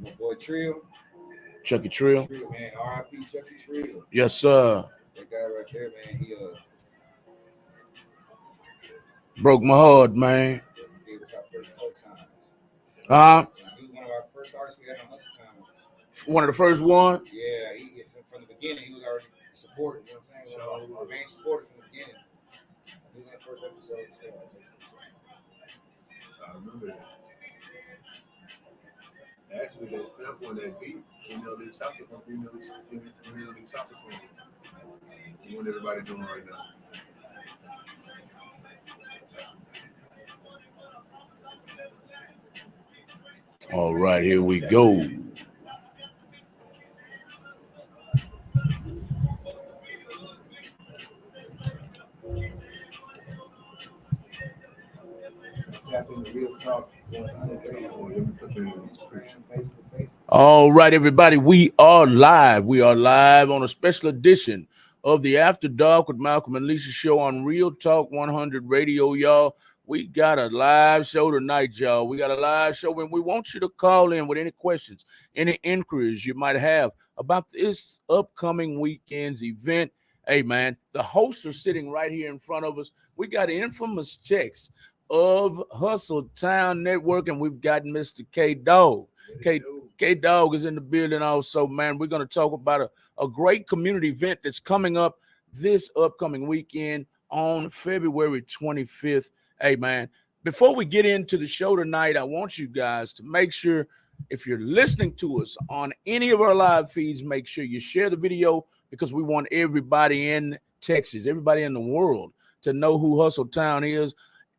My boy Trill. Chucky Trill. Trill, man. R.I.P. Chucky Trill. Yes, sir. That guy right there, man. He broke my heart, man. He was our first time. He was one of our first artists we had on Hustle Time. One of the first one? Yeah, he from the beginning he was already supporting, you know what I'm saying? One of our main supporters from the beginning. He was in the first episode. I remember that. Actually, that sample and that beat, they chopped it from they chopped it from what everybody doing right now. All right, here we go. All right, everybody, we are live. We are live on a special edition of the After Dark with Malcolm and Lisa show on Real Talk 100 Radio, y'all. We got a live show tonight, y'all. We got a live show, and we want you to call in with any questions, any inquiries you might have about this upcoming weekend's event. Hey, man, the hosts are sitting right here in front of us. We got infamous checks of Hustle Town Network, and we've got Mr. K-Dog. K-Dog is in the building also, man. We're going to talk about a great community event that's coming up this upcoming weekend on February 25th. Hey, man, before we get into the show tonight, I want you guys to make sure if you're listening to us on any of our live feeds, make sure you share the video because we want everybody in Texas, everybody in the world to know who Hustle Town is.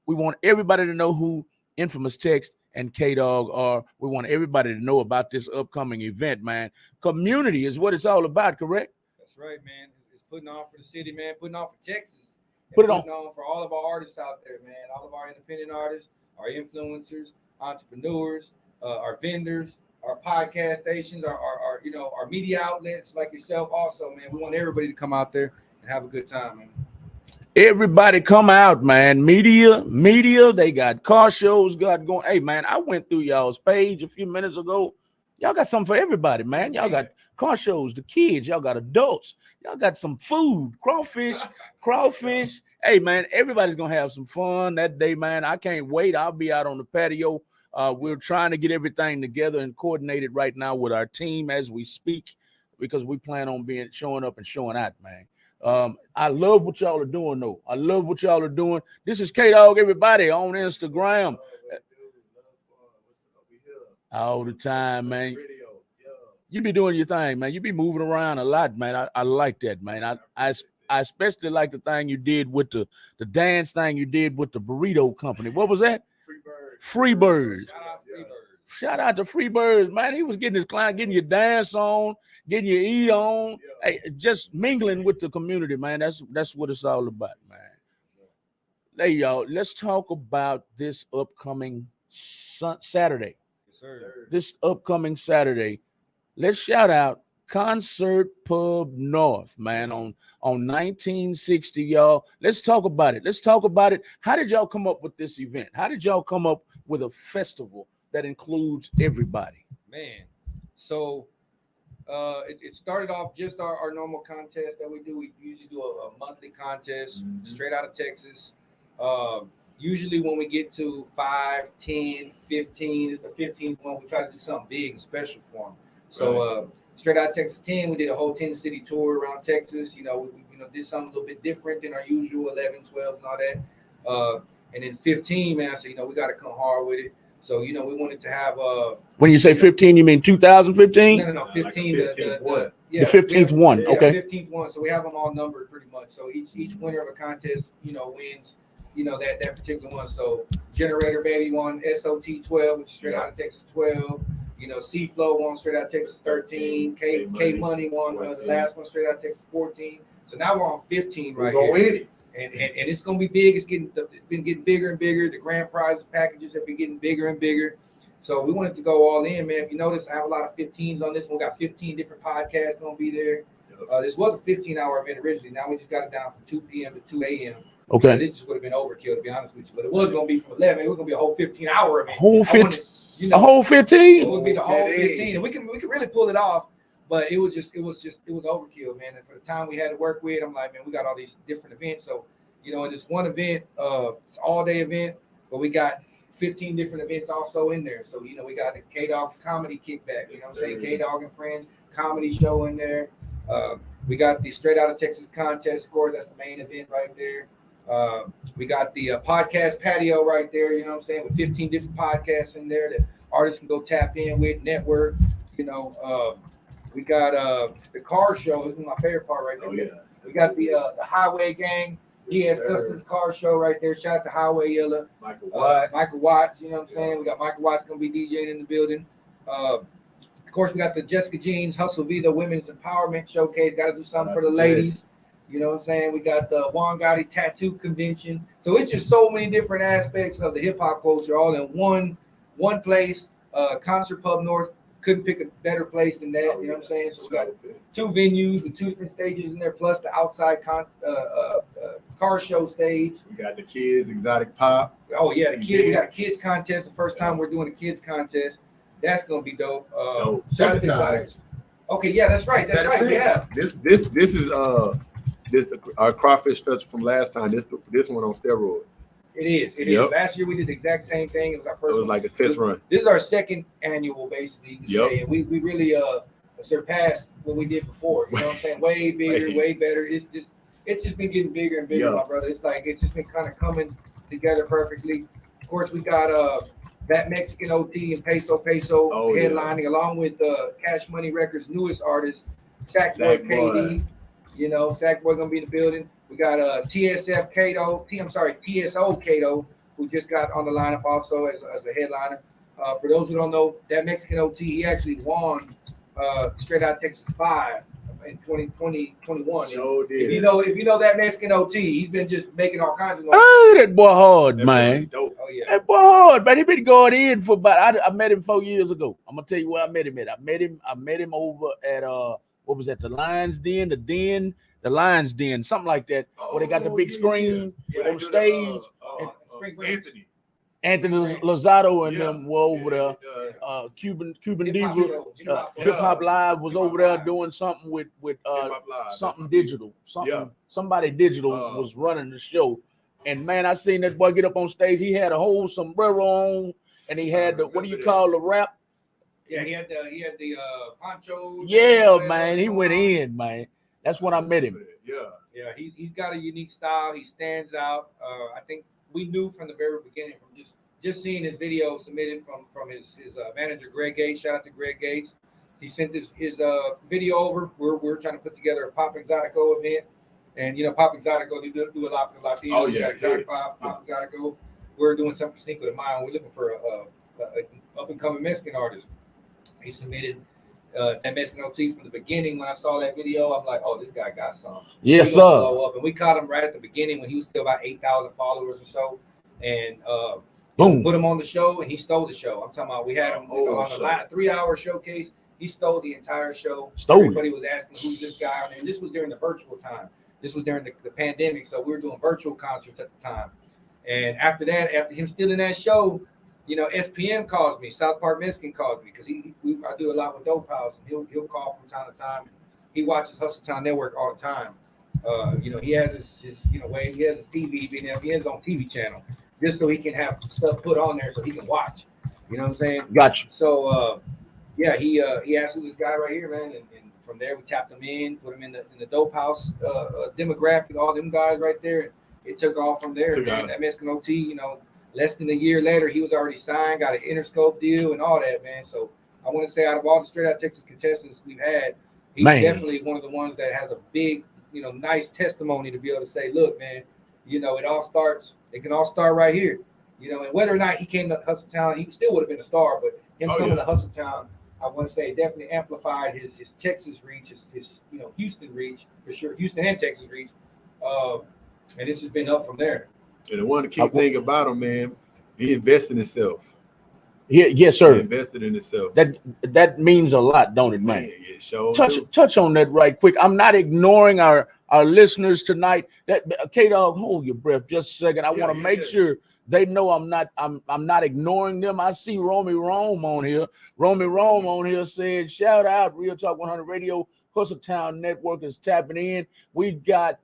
We want everybody to know who Infamous Text and K-Dog are. We want everybody to know about this upcoming event, man. Community is what it's all about, correct? That's right, man. It's putting on for the city, man. Putting on for Texas. Putting on for all of our artists out there, man. All of our independent artists, our influencers, entrepreneurs, our vendors, our podcast stations, our media outlets like yourself also, man. We want everybody to come out there and have a good time, man. Everybody come out, man. Media, they got car shows got going. Hey, man, I went through y'all's page a few minutes ago. Y'all got something for everybody, man. Y'all got car shows, the kids. Y'all got adults. Y'all got some food, crawfish. Hey, man, everybody's going to have some fun that day, man. I can't wait. I'll be out on the patio. We're trying to get everything together and coordinated right now with our team as we speak because we plan on showing up and showing out, man. I love what y'all are doing, though. I love what y'all are doing. This is K-Dog, everybody, on Instagram. All the time, man. You be doing your thing, man. You be moving around a lot, man. I like that, man. I especially like the thing you did with the dance thing you did with the burrito company. What was that? Freebirds. Shout out to Freebirds, man. He was getting his client, getting your dance on, getting your eat on, hey, just mingling with the community, man. That's what it's all about, man. Hey, y'all, let's talk about this upcoming Saturday. Yes, sir. This upcoming Saturday, let's shout out Concert Pub North, man, on 1960, y'all. Let's talk about it. How did y'all come up with this event? How did y'all come up with a festival that includes everybody? Man, so it started off just our normal contest that we do. We usually do a monthly contest straight out of Texas. Usually when we get to 5, 10, 15, it's the 15th one. We try to do something big and special for them. So straight out of Texas 10, we did a whole 10-city tour around Texas. We did something a little bit different than our usual 11, 12, and all that. And then 15, man, I said, we got to come hard with it. So, we wanted to have when you say 15, you mean 2015? No, 15. Like the 15th one. Okay. 15th one. So we have them all numbered pretty much. So each winner of a contest, wins, that particular one. So Generator Baby won SOT 12, which is straight out of Texas 12. C-Flow won straight out of Texas 13. K Money won the last one straight out of Texas 14. So now we're on 15 right here. With it. And it's gonna be big. It's been getting bigger and bigger. The grand prize packages have been getting bigger and bigger. So we wanted to go all in, man. If you notice, I have a lot of 15s on this one. We got 15 different podcasts gonna be there. This was a 15-hour event originally. Now we just got it down from 2 p.m. to 2 a.m. Okay. It just would have been overkill, to be honest with you. But it was gonna be from 11. It was gonna be a whole 15-hour event. Whole 15. You know, a whole 15. It would be the whole 15, and we can really pull it off. But it was overkill, man. And for the time we had to work with, I'm like, man, we got all these different events. So, you know, in this one event, it's all day event, but we got 15 different events also in there. So, you know, we got the K-Dog's comedy kickback, you know what I'm saying? K-Dog and Friends comedy show in there. We got the Straight Out of Texas contest, of course, that's the main event right there. We got the podcast patio right there, you know what I'm saying, with 15 different podcasts in there that artists can go tap in with, network, you know. We got the car show. This is my favorite part right there. We got the Highway Gang, GS Customs car show right there. Shout out to Highway Yella. Michael Watts, you know what I'm saying? We got Michael Watts going to be DJing in the building. Of course, we got the Jessica Jeans Hustle Vida Women's Empowerment Showcase. Got to do something for the ladies. You know what I'm saying? We got the Juan Gotti Tattoo Convention. So it's just so many different aspects of the hip hop culture all in one place. Concert Pub North. Couldn't pick a better place than that. You know what I'm saying? So we got 2 venues with 2 different stages in there, plus the outside car show stage. We got the kids, exotic pop. Oh yeah, the kids. We got a kids contest. The first time we're doing a kids contest. That's gonna be dope. Second time. Okay, yeah, that's right. That's right. Yeah. This is our Crawfish Festival from last time. This one on steroids. It is. It is. Last year we did the exact same thing. It was our first. It was like a test run. This is our second annual, basically. You can say, and we really surpassed what we did before. You know what I'm saying? Way bigger, way better. It's just been getting bigger and bigger, my brother. It's like it's just been kind of coming together perfectly. Of course, we got that Mexican OT and Peso headlining, along with Cash Money Records' newest artist, Sackboy KD. You know, Sackboy gonna be in the building. We got TSO Kato, who just got on the lineup also as a headliner. For those who don't know, that Mexican OT, he actually won Straight Out Texas 5 in 2021. Sure did. If you know that Mexican OT, he's been just making all kinds of noise. Oh, that boy hard, man. Oh yeah, that boy hard, man. He been going in for about. I met him 4 years ago. I'm gonna tell you where I met him at. I met him over at what was that? The Lions Den, the Lions Den, something like that. Where they got the big screen on stage. Anthony Lozado and them were over there. Cuban Diva, Hip Hop Live was over there doing something with something digital. Somebody digital was running the show. And man, I seen that boy get up on stage. He had a whole sombrero on, and he had the what do you call the wrap? Yeah, he had the poncho. Yeah, man, he went in, man. That's when I met him. Yeah, he's got a unique style. He stands out. I think we knew from the very beginning, from just seeing his video submitted from his manager Greg Gates. Shout out to Greg Gates. He sent his video over. We're trying to put together a Pop Exotico event, and you know Pop Exotico they do a lot for the Latinos. Oh yeah, Pop Exotico. We're doing something for Cinco de Mayo. We're looking for a up and coming Mexican artist. He submitted that Mexican OT from the beginning. When I saw that video, I'm like, oh, this guy got something. Yes, sir. Blow up. And we caught him right at the beginning when he was still about 8,000 followers or so. And boom, put him on the show, and he stole the show. I'm talking about we had him on a 3-hour showcase. He stole the entire show. Everybody was asking who's this guy on there. And this was during the virtual time. This was during the pandemic, so we were doing virtual concerts at the time. And after that, after him stealing that show, you know, SPM calls me. South Park Mexican calls me because I do a lot with Dope House, and he'll call from time to time. He watches Hustle Town Network all the time. You know, he has his way. He has his TV being there. He has his own TV channel just so he can have stuff put on there so he can watch. You know what I'm saying? Gotcha. So yeah, he asked who's this guy right here, man, and from there we tapped him in, put him in the Dope House demographic, all them guys right there. And it took off from there. Man. That Mexican OT, you know. Less than a year later, he was already signed, got an Interscope deal and all that, man. So I want to say out of all the Straight Out Texas contestants we've had, he's definitely one of the ones that has a big, you know, nice testimony to be able to say, look, man, you know, it can all start right here. You know, and whether or not he came to Hustle Town, he still would have been a star, but him coming to Hustle Town, I want to say definitely amplified his Texas reach, his you know, Houston reach, for sure, Houston and Texas reach. And this has been up from there. And the one key thing about him, man, he invested in himself. Yeah, yes, sir. He invested in himself. That means a lot, don't it, man? Yeah, sure touch on that right quick. I'm not ignoring our listeners tonight. That K-Dog, hold your breath just a second. I want to make sure They know I'm not ignoring them. I see Romy Rome on here. Romy Rome on here said, shout out Real Talk 100 Radio. Hustletown Network is tapping in. We got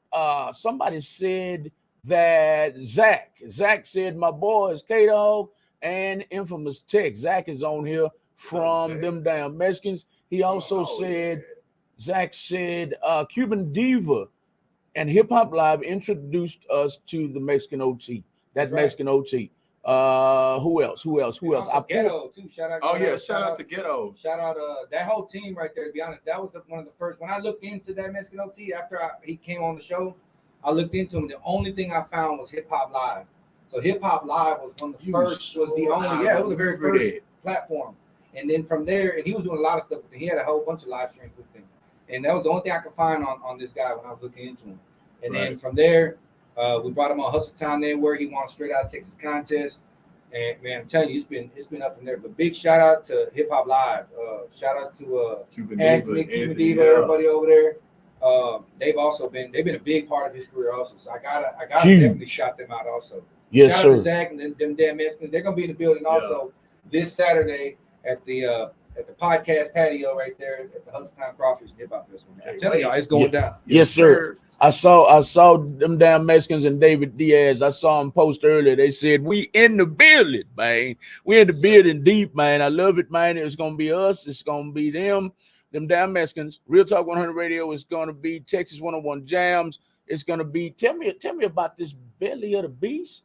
somebody said that Zach said my boy is K-Dog and Infamous Tech. Zach is on here from them damn Mexicans. He also said, Zach said Cuban Diva and Hip Hop Live introduced us to the Mexican OT. That Mexican OT. Who else? Ghetto too. Shout out. Shout out to Ghetto. Shout out that whole team right there. To be honest, that was one of the first. When I looked into that Mexican OT after he came on the show, I looked into him. The only thing I found was Hip Hop Live. So Hip Hop Live was one of the first. Was the only. Yeah, it was the very first platform. And then from there, and he was doing a lot of stuff with him. He had a whole bunch of live streams with him. And that was the only thing I could find on this guy when I was looking into him. And then from there, we brought him on Hustletown Network. He won Straight Out of Texas contest. And man, I'm telling you, it's been up from there. But big shout out to Hip Hop Live. Shout out to Cuban Diva, everybody over there. They've been a big part of his career also. So I gotta definitely shout them out also. Yes, shout out to Zach and them damn Mexicans. They're gonna be in the building also this Saturday at the podcast patio right there at the Hustletown Crawfish Hip-Hop Festival. I'm telling y'all, it's going down. Yes, sir. I saw them damn Mexicans and David Diaz. I saw them post earlier. They said, we in the building, man. We in the building deep, man. I love it, man. It's going to be us. It's going to be them damn Mexicans. Real Talk 100 Radio is going to be Texas 101 Jams. It's going to be, tell me about this Belly of the Beast.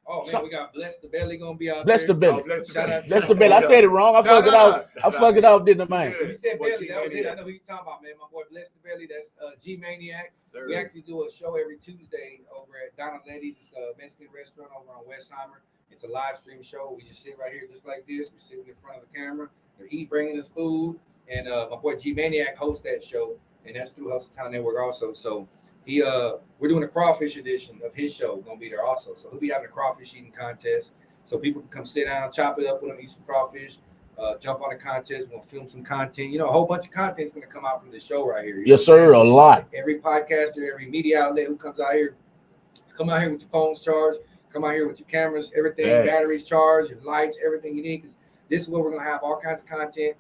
Oh man, we got Bless the Belly gonna be out Bless there. the Belly. Bless the Belly. I said it wrong. I fucked it out, didn't I, man? You said Belly. That was it. I know who you're talking about, man. My boy Bless the Belly. That's G Maniac. We actually do a show every Tuesday over at Donna Letty's. It's a Mexican restaurant over on Westheimer. It's a live stream show. We just sit right here just like this. We're sitting in front of the camera. They're bringing us food. And my boy G Maniac hosts that show. And that's through Hustletown Network also. So we're doing a crawfish edition of his show. Gonna be there also. So he'll be having a crawfish eating contest. So people can come sit down, chop it up with him, eat some crawfish, jump on the contest. We'll film some content. You know, a whole bunch of content is gonna come out from the show right here. Yes, sir. A lot. Every podcaster, every media outlet who comes out here, come out here with your phones charged. Come out here with your cameras, everything, batteries charged, your lights, everything you need. Because this is where we're gonna have all kinds of content.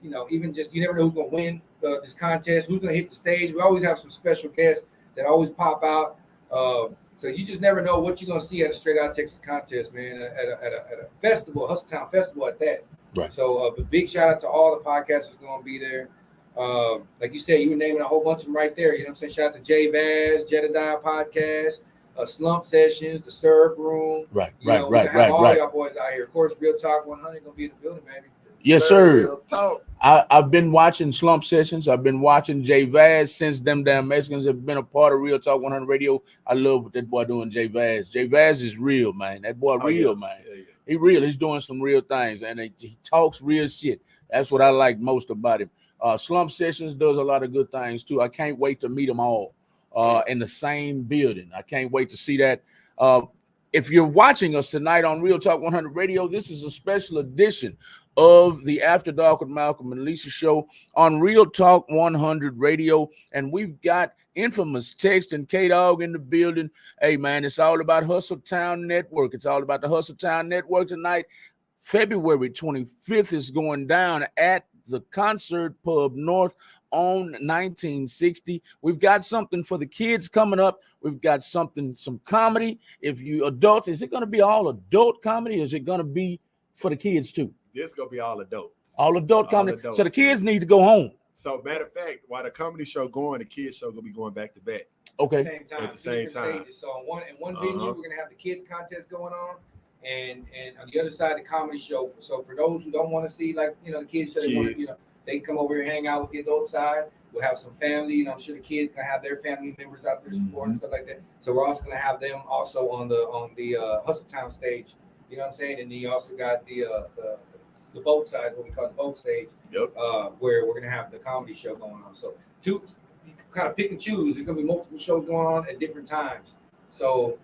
You know, even just you never know who's gonna win this contest, who's gonna hit the stage. We always have some special guests that always pop out. So you just never know what you're gonna see at a Straight Out Texas contest, man. At a festival, Hustletown Festival at that. Right. So a big shout out to all the podcasters gonna be there. Like you said, you were naming a whole bunch of them right there. You know what I'm saying? Shout out to Jay Vaz, Jedediah Podcast, Slump Sessions, the Serve Room. Right. All y'all boys out here. Of course, Real Talk 100 gonna be in the building, baby. Yes, sir. I've been watching Slump Sessions. I've been watching Jay Vaz since them damn Mexicans have been a part of Real Talk 100 Radio. I love what that boy doing, Jay Vaz. Jay Vaz is real, man. That boy real, man. Yeah. He real. He's doing some real things, and he talks real shit. That's what I like most about him. Slump Sessions does a lot of good things, too. I can't wait to meet them all in the same building. I can't wait to see that. If you're watching us tonight on Real Talk 100 Radio, this is a special edition of the After Dark with Malcolm and Lisa show on Real Talk 100 Radio. And we've got Infamous Text and K-Dog in the building. Hey, man, it's all about Hustletown Network. It's all about the Hustletown Network tonight. February 25th is going down at the Concert Pub North on 1960. We've got something for the kids coming up. We've got some comedy. If you adults, is it going to be all adult comedy? Or is it going to be for the kids too? This is going to be all adults. All adult comedy. So the kids need to go home. So matter of fact, while the comedy show going, the kids show going to be going back to back. Okay. At the same time. So in one venue, we're going to have the kids contest going on. And on the other side, the comedy show. So for those who don't want to see, like, the kids show, they can come over here and hang out with the adult side. We'll have some family. I'm sure the kids can have their family members out there supporting and stuff like that. So we're also going to have them also on the Hustletown stage. You know what I'm saying? And then you also got the boat side, what we call the boat stage, where we're going to have the comedy show going on. So you kind of pick and choose. There's going to be multiple shows going on at different times. So,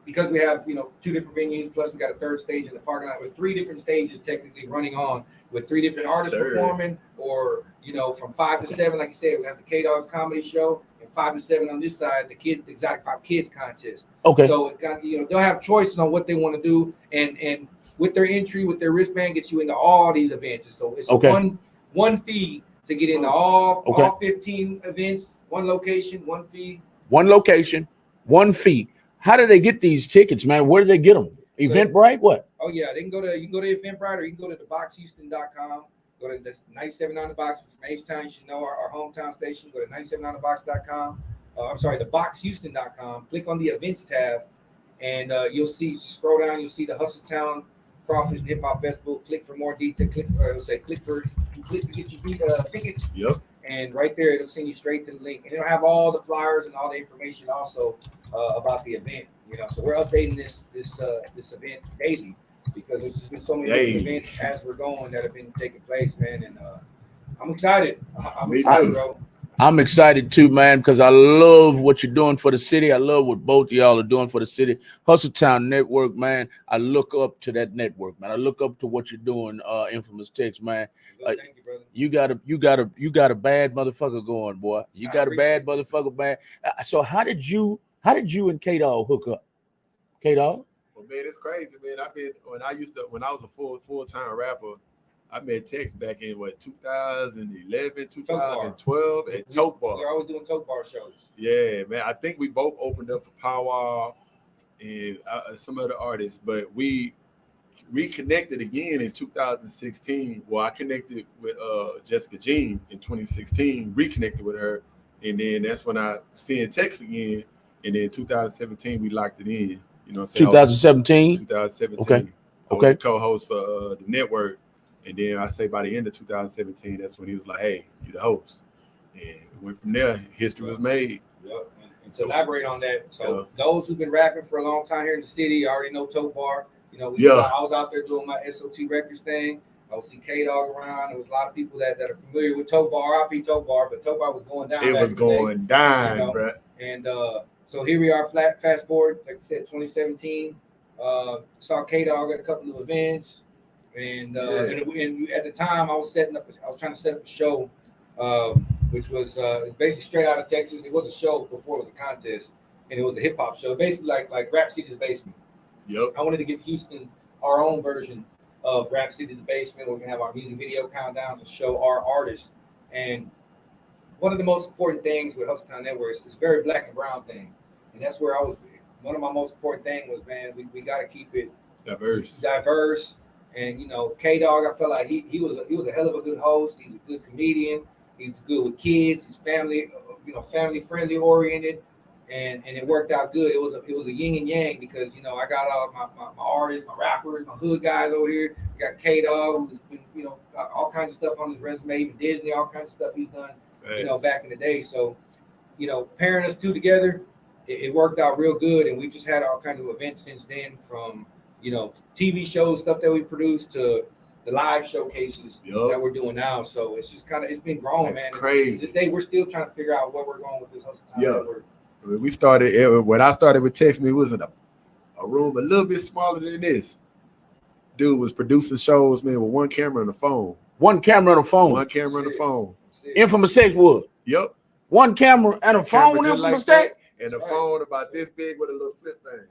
because we have, 2 different venues, plus we got a third stage in the parking lot with 3 different stages technically running on with 3 different artists performing, or, from 5 to 7, like you said, we have the K-Dog's comedy show, and 5 to 7 on this side, the Exotic Pop Kids contest. Okay. So it got, they'll have choices on what they want to do, and with their entry, with their wristband, gets you into all these events. So it's one fee to get into all 15 events, one location, one fee. One location, one fee. How do they get these tickets, man? Where do they get them? Eventbrite? What? Oh yeah, you can go to Eventbrite, or you can go to theboxhouston.com. Go to the 97 on the box from H-Town. You should know our hometown station. Go to 97onthebox.com. theboxhouston.com. Click on the events tab, and you'll see. Just scroll down. You'll see the Hustletown Crawfish Hip-Hop Festival. Click for more detail. Click to get your tickets. Yep. And right there, it'll send you straight to the link, and it'll have all the flyers and all the information also about the event. So we're updating this event daily, because there's just been so many different events as we're going that have been taking place, man. And I'm excited. I'm excited, bro. I'm excited too, man, because I love what you're doing for the city. I love what both of y'all are doing for the city. Hustletown Network, man. I look up to that network, man. I look up to what you're doing, Infamous Text, man. Thank you, brother. You got a bad motherfucker going, boy. You got a bad motherfucker, man. So how did you and K-Dog hook up? K-Dog? Well, man, it's crazy, man. When I was a full-time rapper, I met Tex back in 2011, 2012 at Tote Bar. We're always doing Tote Bar shows. Yeah, man. I think we both opened up for Powwow and some other artists, but we reconnected again in 2016. Well, I connected with Jessica Jean in 2016, reconnected with her, and then that's when I seen Tex again, and then 2017 we locked it in. 2017? 2017. I was a co-host for the network. And then I say by the end of 2017, that's when he was like, "Hey, you the host." And we went from there. History was made. Yep. And to elaborate on that, so those who've been rapping for a long time here in the city already know Tote Bar. I was out there doing my SOT Records thing. I would see K-Dog around. There was a lot of people that are familiar with Tote Bar. RIP Tote Bar, but Tote Bar was going down. It was going down, bro. And so here we are. Fast forward, like I said, 2017. Saw K-Dog at a couple of events. And at the time, I was trying to set up a show, which was basically straight out of Texas. It was a show before it was a contest, and it was a hip hop show, basically like Rap City the Basement. Yep. I wanted to give Houston our own version of Rap City the Basement. We're gonna have our music video countdown to show our artists. And one of the most important things with Hustletown Network is very black and brown thing, and that's where I was. One of my most important thing was, man, we got to keep it diverse. And K-Dog, I felt like he was a hell of a good host. He's a good comedian. He's good with kids. He's family friendly oriented, and it worked out good. It was a yin and yang, because I got all my artists, my rappers, my hood guys over here. We got K-Dog, who's been all kinds of stuff on his resume, even Disney, all kinds of stuff he's done back in the day. So pairing us two together, it worked out real good, and we just had all kinds of events since then, from TV shows, stuff that we produced, to the live showcases that we're doing now. So it's just it's been growing, man. Crazy. This day we're still trying to figure out where we're going with this Hustletown. We started when I started with Text Me, it was in a room a little bit smaller than this. Dude was producing shows, man, with one camera and a phone. One camera and a phone. One camera and a phone. Infamous Text would. Yep. One camera and a phone. Infamous Text. And a phone about this big with a little flip thing.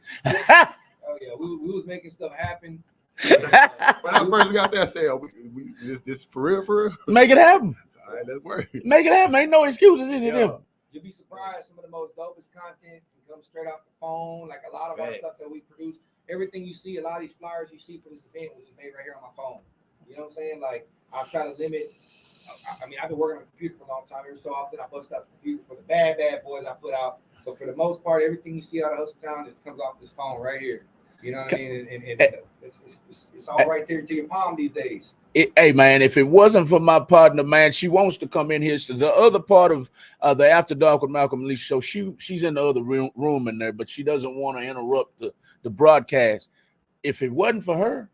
Oh yeah, we was making stuff happen. When I first got that sale, this for real? Make it happen. All right, let's work. Make it happen. Ain't no excuses, is it? You'll be surprised. Some of the most dopest content can come straight off the phone. Like a lot of our stuff that we produce, everything you see, a lot of these flyers you see for this event was made right here on my phone. You know what I'm saying? Like, I try to limit. I mean, I've been working on the computer for a long time. Every so often, I bust out the computer for the bad boys I put out. So for the most part, everything you see out of Hustletown, it comes off this phone right here. You know what I mean? And it's all right there to your palm these days. Hey, man, if it wasn't for my partner, man, she wants to come in here. So the other part of the After Dark with Malcolm and Lisa show, she's in the other room in there, but she doesn't want to interrupt the broadcast. If it wasn't for her,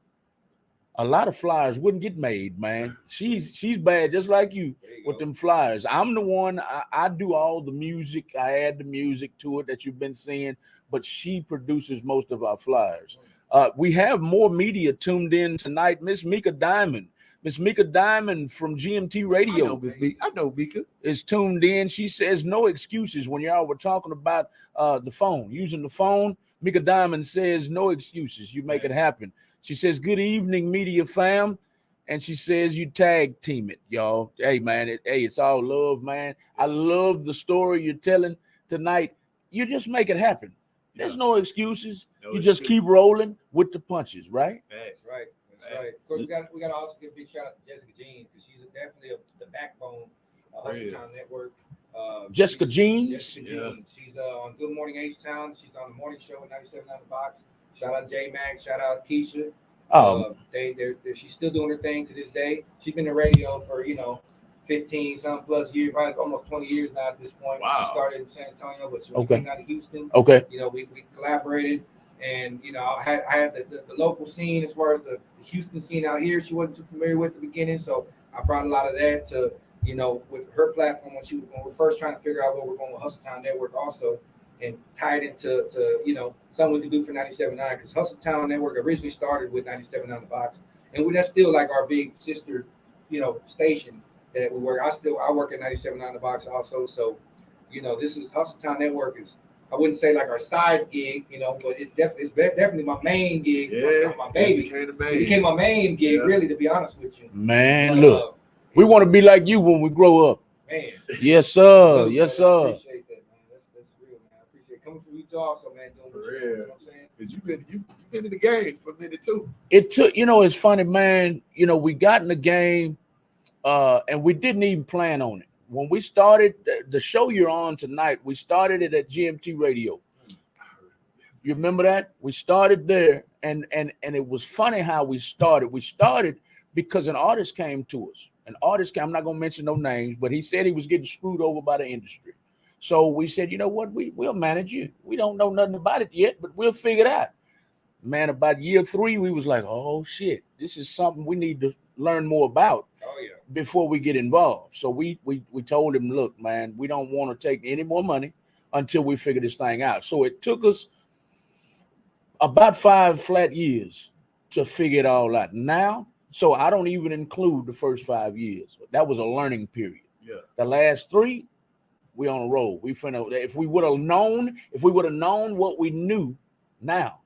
a lot of flyers wouldn't get made, man. She's bad, just like you with them flyers. I'm the one, I do all the music. I add the music to it that you've been seeing, but she produces most of our flyers. We have more media tuned in tonight. Miss Mika Diamond. Miss Mika Diamond from GMT Radio I know Mika is tuned in. She says no excuses when y'all were talking about the phone, using the phone. Mika Diamond says no excuses. You make it happen. She says, good evening, media fam. And she says you tag team it, y'all. Hey, man, it's all love, man. I love the story you're telling tonight. You just make it happen. There's no excuses. You just keep rolling with the punches, right? That's right. That's right. So we got to also give a big shout out to Jessica Jeans because she's definitely the backbone of H-Town Network. Jessica Jeans? Jessica Jeans. She's on Good Morning H-Town. She's on the morning show at 97 on the Box. Shout out J-Mac. Shout out Keisha. She's still doing her thing to this day. She's been in radio for 15 some plus years, probably almost 20 years now at this point. Wow. She started in San Antonio, but she was coming out of Houston. Okay. We collaborated, and I had the local scene as far as the Houston scene out here. She wasn't too familiar with at the beginning, so I brought a lot of that to with her platform when we were first trying to figure out what we're going with Hustle Town Network also, and tie it into something we could do for 97.9 because Hustle Town Network originally started with 97 on the Box, and that's still like our big sister station that we work. I work at 97 on the Box also, so this is Hustle Town Network is, I wouldn't say like our side gig, but it's definitely my main gig. My baby. It became my main gig, really, to be honest with you. Man, look, we want to be like you when we grow up. Man. Yes, sir. Yes, sir. I appreciate that, man. That's real, man. I appreciate it. Coming from you also, man. Doing what you're doing, you know what I'm saying? because you've been in the game for a minute too. It took, it's funny, man. We got in the game, and we didn't even plan on it. When we started the show you're on tonight, we started it at GMT Radio. You remember that? We started there, and it was funny how we started. We started because an artist came to us. An artist came, I'm not going to mention no names, but he said he was getting screwed over by the industry. So we said, you know what? We'll manage you. We don't know nothing about it yet, but we'll figure it out. Man, about year 3, we was like, oh, shit, this is something we need to learn more about before we get involved. So we told him, look, man, we don't want to take any more money until we figure this thing out. So it took us about 5 flat years to figure it all out. Now, so I don't even include the first 5 years. That was a learning period. Yeah. The last 3, we on a roll. If we would have known what we knew now,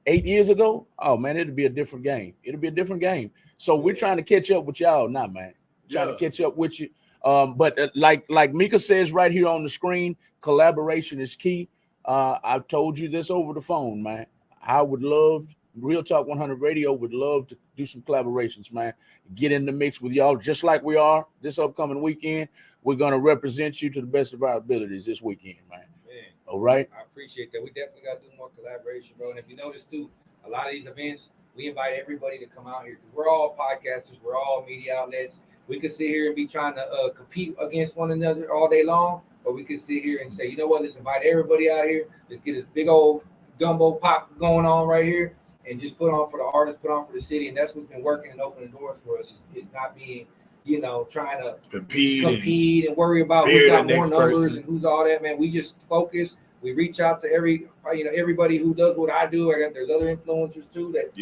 8 years ago, oh man, it'd be a different game. It'll be a different game. So we're trying to catch up with y'all now, man. Trying to catch up with you. But like Mika says right here on the screen, collaboration is key. I've told you this over the phone, man. I would love, Real Talk 100 Radio would love to do some collaborations, man. Get in the mix with y'all just like we are this upcoming weekend. We're going to represent you to the best of our abilities this weekend, man. All right. I appreciate that. We definitely got to do more collaboration, bro. And if you notice too, a lot of these events, we invite everybody to come out here because we're all podcasters, we're all media outlets. We could sit here and be trying to compete against one another all day long, or we could sit here and say, you know what, let's invite everybody out here. Let's get this big old gumbo pop going on right here and just put on for the artists, put on for the city. And that's what's been working and opening doors for us is not being, trying to compete and worry about who got more numbers and who's all that, man. We just focus. We reach out to everybody who does what I do. There's other influencers too that,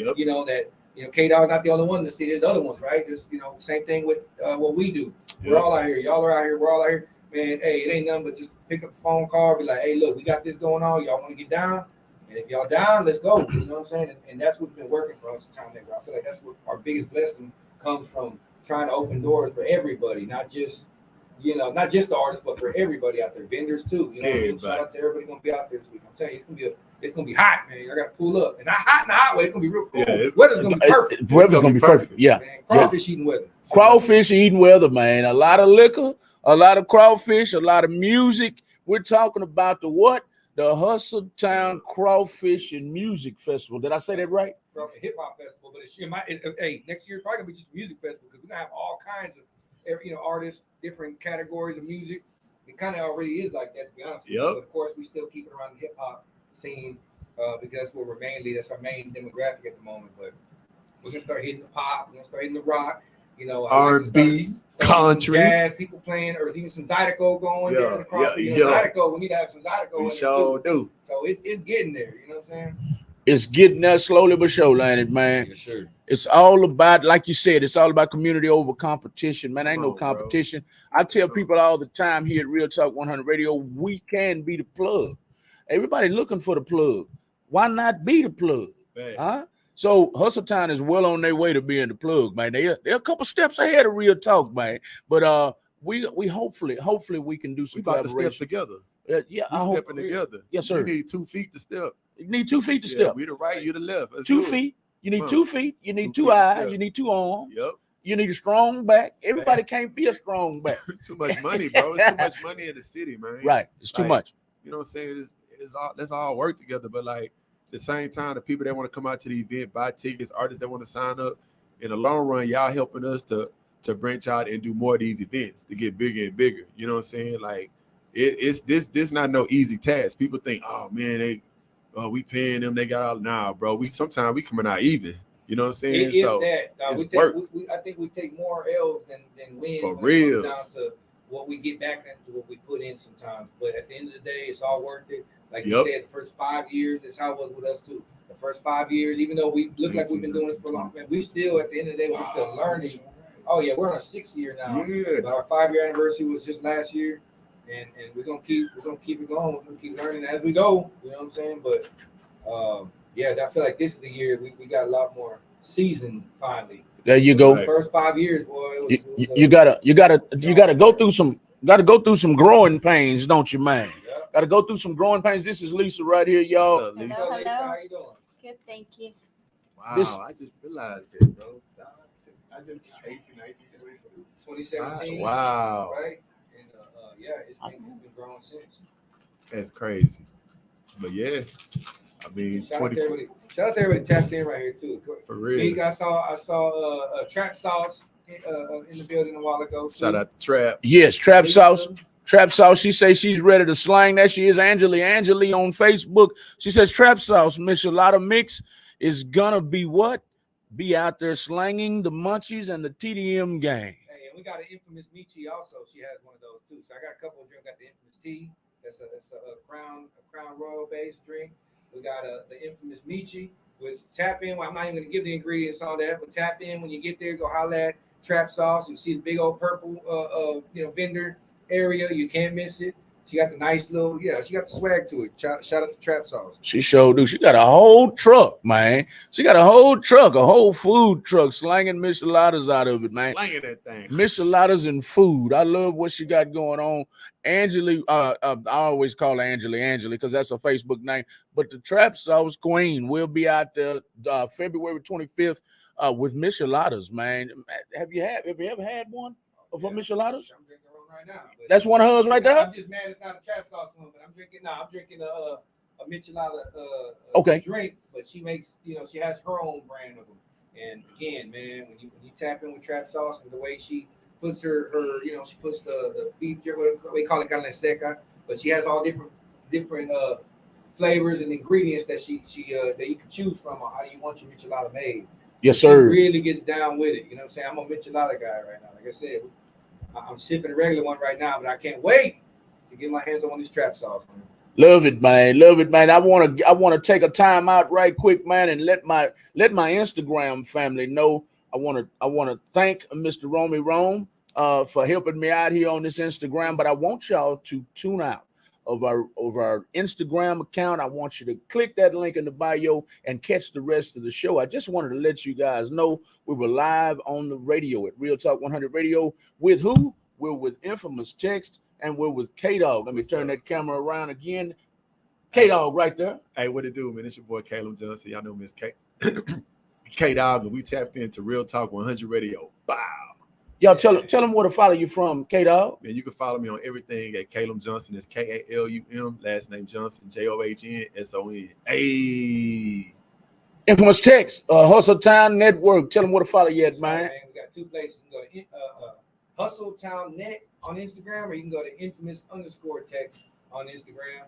K-Dog's not the only one to see. There's other ones, right? There's, same thing with what we do. We're all out here. Y'all are out here. We're all out here. Man, hey, it ain't nothing but just pick up the phone call, be like, hey, look, we got this going on. Y'all want to get down? And if y'all down, let's go. You know what I'm saying? And that's what's been working for us at Town Network. I feel like that's what our biggest blessing comes from, trying to open doors for everybody, not just the artists, but for everybody out there, vendors too. Shout out to everybody gonna be out there this week. I'm telling you, it's gonna be hot, man. I gotta pull up, and not hot in the hot way. It's gonna be real cool. Weather's gonna be perfect. Weather's gonna be perfect. Yeah, man. Crawfish eating weather. Crawfish eating weather, man. A lot of liquor, a lot of crawfish, a lot of music. We're talking about the Hustle Town Crawfish and Music Festival. Did I say that right? Crawfish Hip-Hop Festival, but next year probably gonna be just a music festival because we're gonna have all kinds of artists, different categories of music. It kind of already is like that, to be honest with you. But of course, we still keep it around the hip-hop scene because that's our main demographic at the moment. But we're gonna start hitting the pop, we're gonna start hitting the rock, R&B, country, jazz, people playing, or even some Zydeco going. Zydeco, we need to have some Zydeco. We sure do. So it's getting there. You know what I'm saying? It's getting there slowly but surely, ain't it, man? Yes, sir. It's all about, like you said, it's all about community over competition, man. Ain't Come no on, bro. competition. I tell people all the time here at Real Talk 100 Radio, we can be the plug. Everybody looking for the plug. Why not be the plug? Facts. Huh? So Hustle Town is well on their way to being the plug, man. They're a couple steps ahead of Real Talk, man. But we hopefully we can do some We about to step collaboration. together. Yeah, We I hope. stepping together. Yes, sir. You need 2 feet to step. You need 2 feet to Yeah, step. we the right, you the left. Let's 2 do it. feet. You need Come 2 on. feet. You need 2 2 feet to eyes. step. You need 2 arms. Yep. You need a strong back. Everybody can't be a strong back. Too much money, bro. It's too much money in the city, man. Right. It's too Like, much. You know what I'm saying? It's all, let's all work together. But like at the same time, the people that want to come out to the event, buy tickets, artists that want to sign up, in the long run, y'all helping us to branch out and do more of these events to get bigger and bigger. You know what I'm saying? Like it's this not no easy task. People think, oh man, we paying them, they got all bro. Sometimes we coming out even. You know what I'm saying? It is So that. it's work. I think we take more L's than wins. For when it comes reals. down to what we get back into what we put in sometimes. But at the end of the day, it's all worth it. Like you Yep. said, the first 5 years, that's how it was with us too. The first 5 years, even though we look like we've been doing this for a long time, we still at the end of the day we're still learning. Oh yeah, we're on our 6th year now. Yeah. But our 5-year anniversary was just last year, and we're gonna keep it going. We're gonna keep learning as we go. You know what I'm saying? But yeah, I feel like this is the year we got a lot more seasoned finally. There you go. The first 5 years, boy. It was, You gotta go through some growing pains, don't you, man? Yeah. Gotta go through some growing pains. This is Lisa right here, y'all. What's up, Lisa? So, Lisa, Hello. how you doing? Good, thank you. Wow, This- I just realized this, bro. I just 18, 19, 2017. Wow. Right? And yeah, it's been growing since. That's crazy. But yeah, I mean, Shout out 20 to everybody tapped in right here too. for Big, real. I saw Trap Sauce in the building a while ago. too. Shout out to Trap. Yes, Trap Lisa. Sauce. Trap Sauce. She says she's ready to slang. That she is Angeli on Facebook. She says Trap Sauce, Miss Shalata Mix is gonna be what? Be out there slanging the munchies and the TDM gang. Hey, and we got an infamous Michi also. She has one of those too. So I got a couple of drinks. Got the infamous tea. That's a Crown Royal based drink. We got the infamous Michi. Which tap in. Well, I'm not even gonna give the ingredients on that, but tap in when you get there. Go holler at Trap Sauce. You see the big old purple vendor area. You can't miss it. She got the nice little, she got the swag to it. Shout out to Trap Sauce. She showed do. She got a whole truck, man. She got a whole truck, a whole food truck, slanging micheladas out of it, man. Slanging that thing. Micheladas and food. I love what she got going on. Angeli, I always call her Angeli because that's her Facebook name. But the Trap Sauce Queen will be out there February 25th with micheladas, man. Have you ever had one of her micheladas? I'm drinking one right now. But That's one of hers right there? I'm just mad it's not a Trap Sauce one, but I'm drinking a michelada Okay. drink, but she makes, she has her own brand of them. And again, man, when you tap in with Trap Sauce and the way she puts her she puts the beef, we call it carne seca, but she has all different flavors and ingredients that that you can choose from on how you want your michelada made. Yes, She sir. really gets down with it. You know what I'm saying? I'm a michelada guy right now. Like I said, I'm sipping a regular one right now, but I can't wait to get my hands on this Trap Sauce, man. Love it, man. Love it, man. I want to take a time out right quick, man, and let my Instagram family know. I want to thank Mr. Romy Rome for helping me out here on this Instagram. But I want y'all to tune out of our Instagram account. I want you to click that link in the bio and catch the rest of the show. I just wanted to let you guys know we were live on the radio at Real Talk 100 Radio with who? We're with Infamous Text. And we're with K-Dog. Let me turn that camera around again. K-Dog right there. Hey, what it do, man? It's your boy Caleb Johnson. Y'all know Miss K. K-Dog, and we tapped into Real Talk 100 Radio. Bow. Y'all tell them where to follow you from, K-Dog. Man, you can follow me on everything at Caleb Johnson. It's Kalum, last name Johnson, JOHNSON. Hey. Infamous Text, Hustle Town Network. Tell them where to follow you at, man. We got two places. You can go to Hustle Town Net on Instagram, or you can go to infamous_text on Instagram.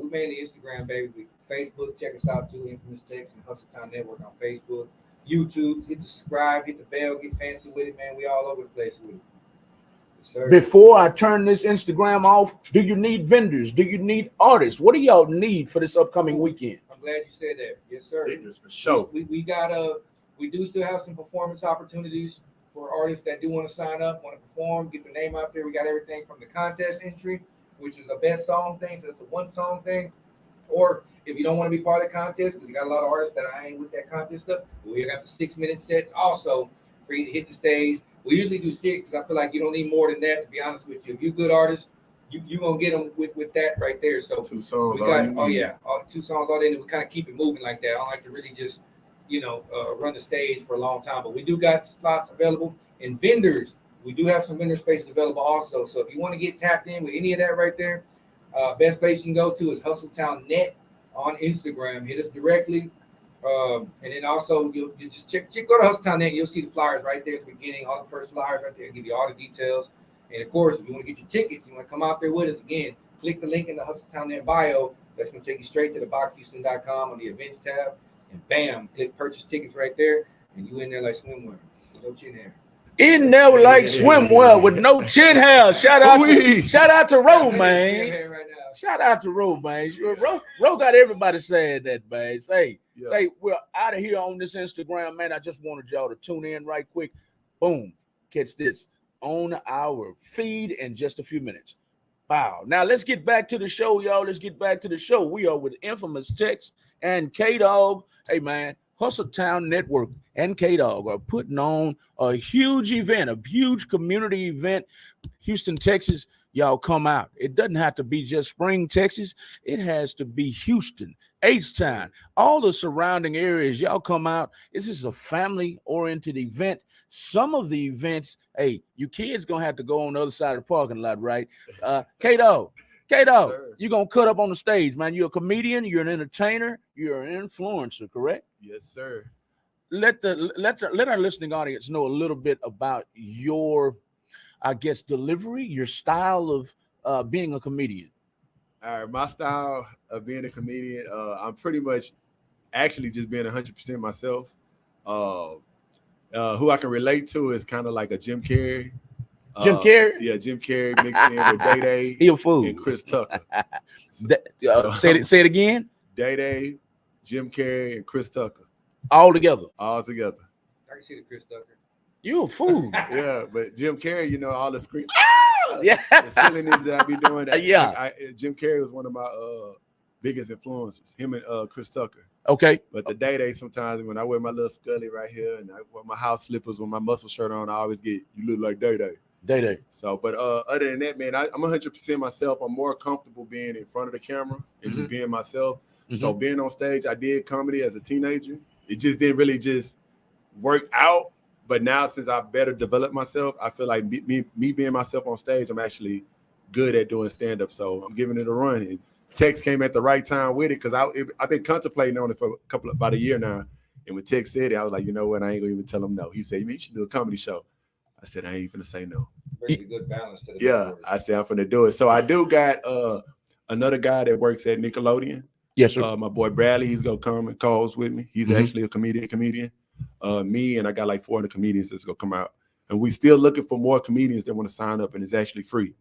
We mainly Instagram, baby. Facebook, check us out too. Infamous Text and Hustle Town Network on Facebook. YouTube, hit the subscribe, hit the bell, get fancy with it, man. We all over the place with it. Yes, sir. Before I turn this Instagram off, do you need vendors? Do you need artists? What do y'all need for this upcoming weekend? I'm glad you said that. Yes, sir. Vendors for sure. We do still have some performance opportunities for artists that do want to sign up, want to perform, get their name out there. We got everything from the contest entry, which is a best song thing, so it's a one song thing. Or if you don't want to be part of the contest, because you got a lot of artists that I ain't with that contest stuff, we got the 6-minute sets also for you to hit the stage. We usually do 6 because I feel like you don't need more than that, to be honest with you. If you're a good artist, you're going to get them with that right there. So 2 songs. we got, 2 songs all in, and we kind of keep it moving like that. I don't like to really just, run the stage for a long time. But we do got slots available. And vendors, we do have some vendor spaces available also. So if you want to get tapped in with any of that right there, best place you can go to is Hustletown Net on Instagram. Hit us directly. And then also you just go to Hustletown Net. You'll see the flyers right there at the beginning, all the first flyers right there. I'll give you all the details. And of course, if you want to get your tickets, you want to come out there with us again, click the link in the Hustletown Net bio. That's going to take you straight to the boxhouston.com on the events tab. And bam, click purchase tickets right there. And you in there like swimwear. No chin hair. In there like swimwear with no chin hair. Shout out to Ro, man. Shout out to Ro, man. Ro got everybody saying that, man. Say we're out of here on this Instagram, man. I just wanted y'all to tune in right quick. Boom. Catch this on our feed in just a few minutes. Wow. Now let's get back to the show, y'all. Let's get back to the show. We are with Infamous Tex and K-Dog. Hey, man, Hustletown Network and K-Dog are putting on a huge event, a huge community event. Houston, Texas, y'all come out. It doesn't have to be just Spring, Texas. It has to be Houston, H-Town, all the surrounding areas. Y'all come out. This is a family-oriented event. Some of the events, hey, you kids going to have to go on the other side of the parking lot, right? K-Dog, you're going to cut up on the stage, man. You're a comedian. You're an entertainer. You're an influencer, correct? Yes, sir. Let our listening audience know a little bit about your, I guess, delivery, your style of being a comedian. All right, my style of being a comedian, I'm pretty much actually just being 100% myself. Who I can relate to is kind of like a Jim Carrey. Jim Carrey? Yeah, Jim Carrey mixed in with Day-Day He a fool. and Chris Tucker. Say it again. Day-Day, Jim Carrey, and Chris Tucker. All together. I can see the Chris Tucker. You a fool. Yeah, but Jim Carrey, all the scream. Yeah. The silliness that I be doing. Yeah. Jim Carrey was one of my biggest influencers, him and Chris Tucker. Okay. But the Day-Day, sometimes when I wear my little scully right here and I wear my house slippers with my muscle shirt on, I always get, you look like Day-Day. Day-Day. So, but other than that, man, I'm 100% myself. I'm more comfortable being in front of the camera and just being myself. Mm-hmm. So being on stage, I did comedy as a teenager. It just didn't really just work out. But now, since I better developed myself, I feel like me being myself on stage, I'm actually good at doing stand-up. So I'm giving it a run. And Tex came at the right time with it because I've been contemplating on it for about a year now. And when Tex said it, I was like, you know what? I ain't going to even tell him no. He said, you should do a comedy show. I said, I ain't going to say no. Brings a good balance to the network. I said, I'm going to do it. So I do got another guy that works at Nickelodeon. Yes, sir. My boy Bradley, he's going to come and co-host with me. He's actually a comedian. Me and I got like 400 comedians that's going to come out. And we still looking for more comedians that want to sign up, and it's actually free.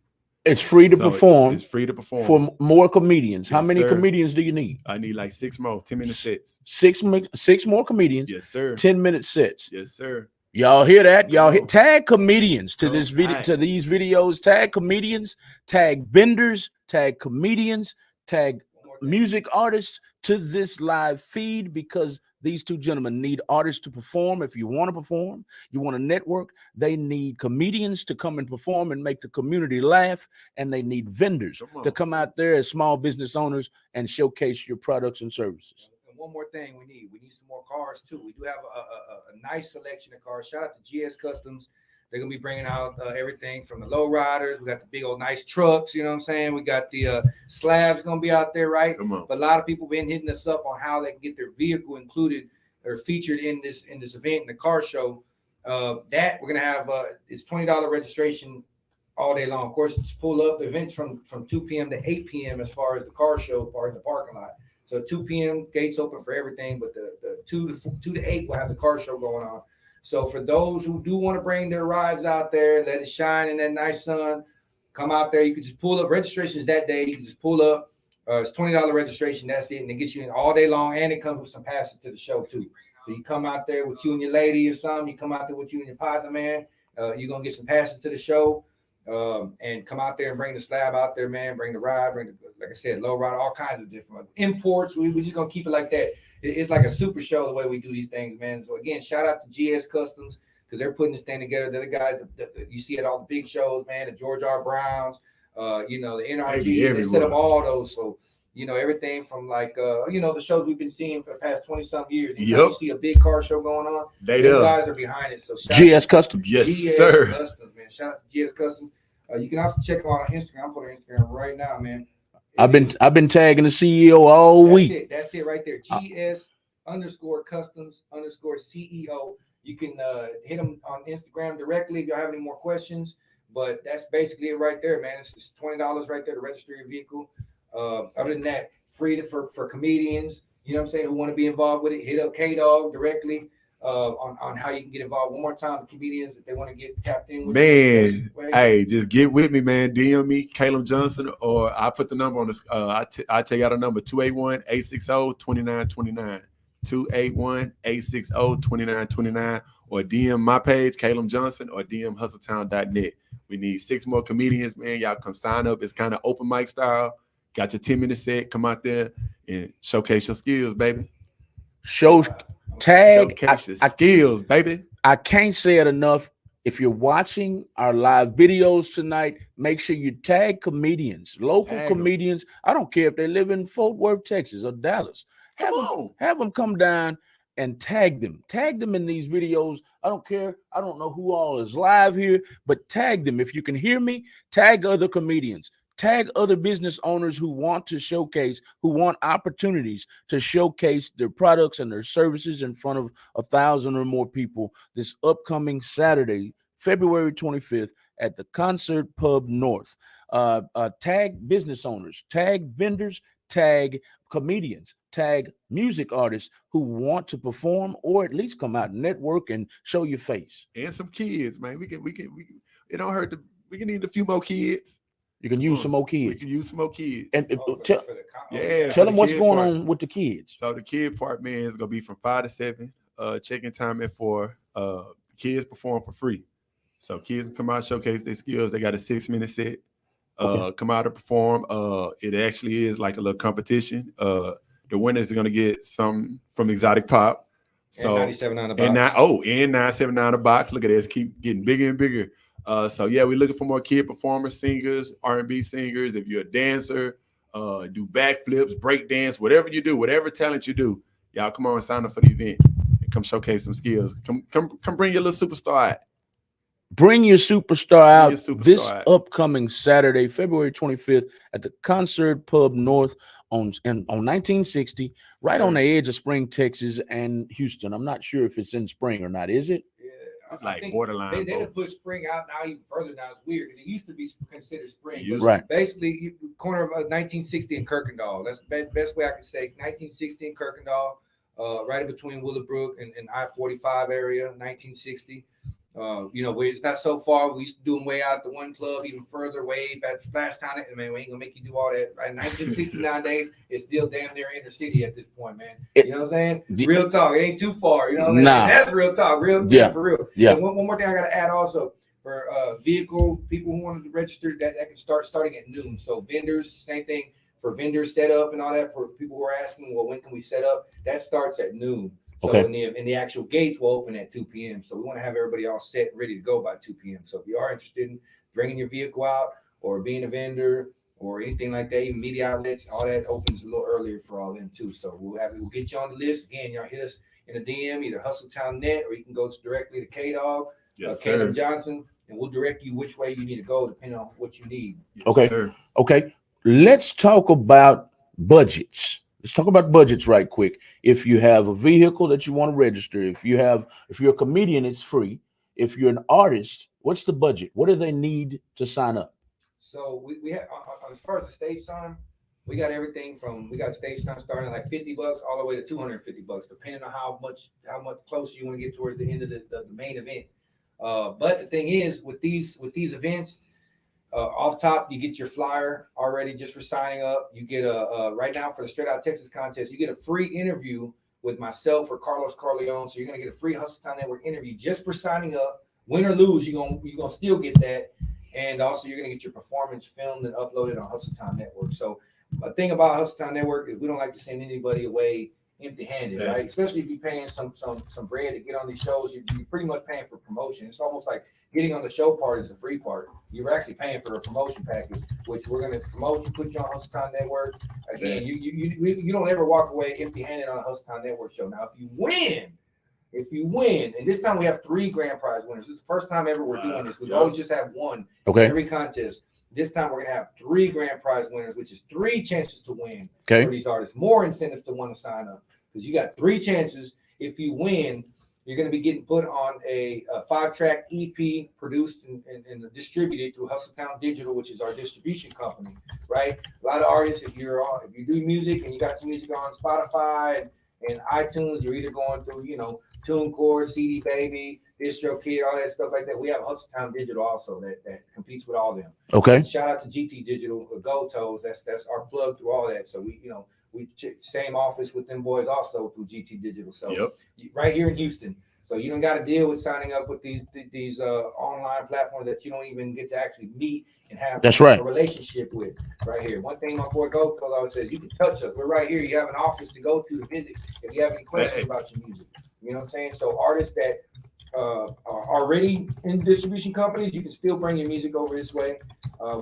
It's free to perform. It's free to perform. For more comedians. Yes, how many sir. Comedians do you need? I need like 6 more 10-minute sets. Six more comedians. Yes, sir. 10-minute sets. Yes, sir. Y'all hear that? Tag comedians to this video, to these videos. Tag comedians, tag vendors, tag comedians, tag music artists to this live feed, because these two gentlemen need artists to perform. If you want to perform, you want to network, they need comedians to come and perform and make the community laugh, and they need vendors to come out there as small business owners and showcase your products and services. And one more thing we need some more cars too. We do have a nice selection of cars. Shout out to GS Customs. They're going to be bringing out everything from the low riders. We got the big old nice trucks, you know what I'm saying? We got the slabs going to be out there, right? But a lot of people been hitting us up on how they can get their vehicle included or featured in this event, in the car show. That we're going to have, it's $20 registration all day long. Of course, just pull up. The events from 2 p.m. to 8 p.m. as far as the car show part of the parking lot. So 2 p.m. gates open for everything, but the 2 to 8 will have the car show going on. So for those who do want to bring their rides out there, let it shine in that nice sun, come out there. You can just pull up. Registrations that day. You can just pull up, It's $20 registration. That's it, and it gets you in all day long, and it comes with some passes to the show too. So you come out there with you and your lady or something. You come out there with you and your partner, man. You're gonna get some passes to the show, and come out there and bring the slab out there, man. Bring the ride, like I said, low ride, all kinds of different imports. We just gonna keep it like that. It's like a super show the way we do these things, man. So again, shout out to GS Customs because they're putting this thing together. They're the guys that you see at all the big shows, man. The George R. Browns, the NRG, they set up all those. So everything from like the shows we've been seeing for the past 20-some years. You see a big car show going on, those guys are behind it. So GS Customs. Yes, GS sir. Customs, man. Shout out to GS Customs. You can also check them out on Instagram. I'm putting Instagram right now, man. I've been tagging the CEO all week. That's it right there. GS_Customs_CEO. You can hit them on Instagram directly if you have any more questions. But that's basically it right there, man. It's just $20 right there to register your vehicle. Other than that, free for comedians, who want to be involved with it. Hit up K-Dog directly on how you can get involved. One more time, the comedians, if they want to get tapped in with man, hey, just get with me, man. DM me, Caleb Johnson, or I put the number on this. I take out a number, 281-860-2929. 281-860-2929, or DM my page, Caleb Johnson, or DM hustletown.net. We need 6 more comedians, man. Y'all come sign up. It's kind of open mic style. Got your 10-minute set. Come out there and showcase your skills, baby. Showcase your skills, baby. I can't say it enough. If you're watching our live videos tonight, make sure you tag comedians, local comedians. I don't care if they live in Fort Worth, Texas, or Dallas. Have them come down and tag them. Tag them in these videos. I don't care. I don't know who all is live here, but tag them. If you can hear me, tag other comedians. Tag other business owners who want to showcase, who want opportunities to showcase their products and their services in front of 1,000 or more people this upcoming Saturday, February 25th at the Concert Pub North. Tag business owners, tag vendors, tag comedians, tag music artists who want to perform or at least come out and network and show your face. And some kids, man. We can it don't hurt we can need a few more kids. You can use some more kids. We can use some more kids. And tell them what's going on with the kids. So the kid part, man, is gonna be from 5 to 7. Check-in time at 4. Kids perform for free. So kids come out, showcase their skills. They got a 6-minute set. Come out and perform. It actually is like a little competition. The winners are gonna get some from Exotic Pop. So and 97.9 a box. And 97.9 a box. Look at this, keep getting bigger and bigger. So yeah, we're looking for more kid performers, singers, R&B singers. If you're a dancer, do backflips, break dance, whatever you do, whatever talent you do, y'all come on and sign up for the event and come showcase some skills. Come bring your little superstar out. Bring your superstar out this upcoming Saturday, February 25th at the Concert Pub North on 1960, right on the edge of Spring, Texas and Houston. I'm not sure if it's in Spring or not. Is it? It's like borderline. They put Spring out now even further. Now it's weird because it used to be considered Spring. Right. Basically, corner of 1960 and Kirkendall. That's the best way I can say. 1960 and Kirkendall, right in between Willowbrook and I-45 area. 1960. Where it's not so far. We used to do them way out the one club, even further, way back to Splash Town. And man, we ain't gonna make you do all that. Right? 1960 nowadays, it's still damn near inner city at this point, man. You know what I'm saying? Real talk. It ain't too far. You know what I'm saying? That's real talk. Real for real. Yeah. And one more thing I gotta add also for vehicle people who wanted to register that can start starting at noon. So vendors, same thing for vendors set up and all that. For people who are asking, well, when can we set up? That starts at noon. So and the actual gates will open at 2 p.m. So we want to have everybody all set and ready to go by 2 p.m. So if you are interested in bringing your vehicle out or being a vendor or anything like that, even media outlets, all that opens a little earlier for all them too. So we'll get you on the list. Again, y'all hit us in the DM, either HustleTown.net or you can go directly to K-Dog, Caleb Johnson, and we'll direct you which way you need to go depending on what you need. Okay. Let's talk about budgets. Let's talk about budgets right quick. If you have a vehicle that you want to register, if you're a comedian, it's free. If you're an artist, what's the budget? What do they need to sign up? So we have, as far as the stage time, we got everything from, we got stage time starting at like $50 all the way to $250, depending on how much closer you want to get towards the end of the main event. But the thing is, with these events, Off top, you get your flyer already just for signing up. You get right now for the Straight Out Texas contest, you get a free interview with myself or Carlos Carleone. So you're gonna get a free Hustle Town Network interview just for signing up. Win or lose, you're gonna still get that. And also you're gonna get your performance filmed and uploaded on Hustle Town Network. So the thing about Hustle Town Network is we don't like to send anybody away empty-handed, right? Especially if you're paying some bread to get on these shows, you're pretty much paying for promotion. It's almost like getting on the show part is the free part. You're actually paying for a promotion package, which we're going to promote you, put you on Hustle Town Network. Again, you don't ever walk away empty-handed on a Hustle Town Network show. Now, if you win, and this time we have 3 grand prize winners. This is the first time ever we're doing this. We always just have one in every contest. This time we're going to have 3 grand prize winners, which is 3 chances to win for these artists. More incentives to want to sign up because you got 3 chances. If you win, you're going to be getting put on a 5-track EP produced and distributed through Hustle Town Digital, which is our distribution company, right? A lot of artists, if you do music and you got your music on Spotify and iTunes, you're either going through, TuneCore, CD Baby, DistroKid, all that stuff like that. We have Hustle Town Digital also that competes with all them. Okay. And shout out to GT Digital, Go Toes. That's our plug through all that. So we same office with them boys also through GT Digital. So right here in Houston. So you don't got to deal with signing up with these online platforms that you don't even get to actually meet and have a relationship with right here. One thing my boy Go Toes always says, you can touch us. We're right here. You have an office to go to visit if you have any questions about your music. You know what I'm saying? So artists that are already in distribution companies, you can still bring your music over this way.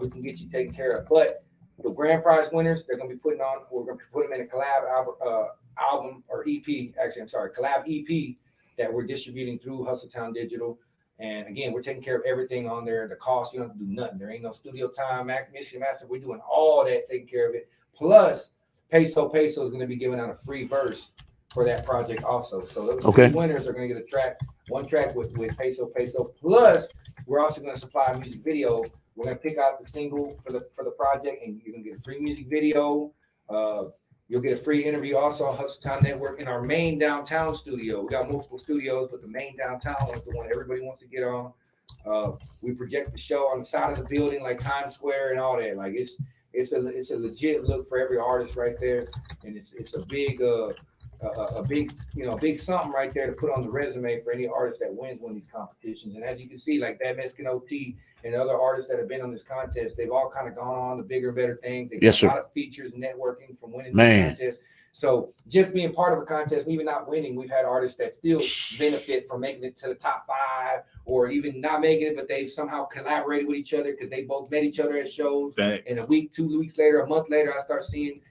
We can get you taken care of. But the grand prize winners, we're going to put them in a collab album or EP. Actually, I'm sorry, collab EP that we're distributing through Hustle Town Digital. And again, we're taking care of everything on there. The cost, you don't have to do nothing. There ain't no studio time, mixing master. We're doing all that, taking care of it. Plus, Peso is going to be giving out a free verse for that project also. So those 3 winners are going to get one track with Peso. Plus, we're also going to supply a music video. We're going to pick out the single for the project, and you're going to get a free music video. You'll get a free interview also on Hustle Town Network in our main downtown studio. We got multiple studios, but the main downtown one is the one everybody wants to get on. We project the show on the side of the building like Times Square and all that. Like it's a legit look for every artist right there, and it's a big big something right there to put on the resume for any artist that wins one of these competitions. And as you can see, like that Mexican OT and other artists that have been on this contest, they've all kind of gone on to bigger and better things. They've got a lot of features and networking from winning this contest. So just being part of a contest, even not winning, we've had artists that still benefit from making it to the top 5 or even not making it, but they've somehow collaborated with each other because they both met each other at shows. And a week, 2 weeks later, a month later, I start seeing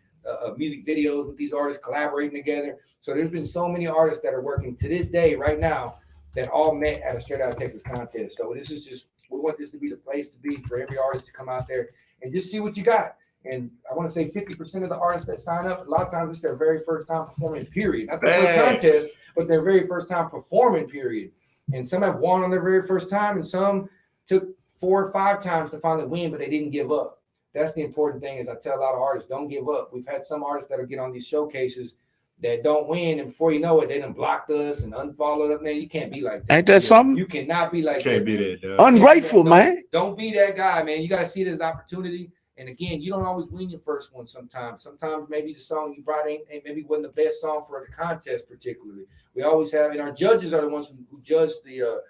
music videos with these artists collaborating together. So there's been so many artists that are working to this day right now that all met at a Straight Out Texas contest. So this is just, we want this to be the place to be for every artist to come out there and just see what you got. And I want to say 50% of the artists that sign up, a lot of times it's their very first time performing, period. Not the first contest, but their very first time performing, period. And some have won on their very first time, and some took 4 or 5 times to finally win, but they didn't give up. That's the important thing. Is I tell a lot of artists, don't give up. We've had some artists that'll get on these showcases that don't win, and before you know it, they done blocked us and unfollowed us. Man, you can't be like that. Ain't that something? You cannot be like that. Can't be that. Ungrateful, man. Don't be that guy, man. You got to see it as an opportunity. And again, you don't always win your first one sometimes. Sometimes maybe the song you brought ain't maybe wasn't the best song for the contest particularly. We always have, and our judges are the ones who judge the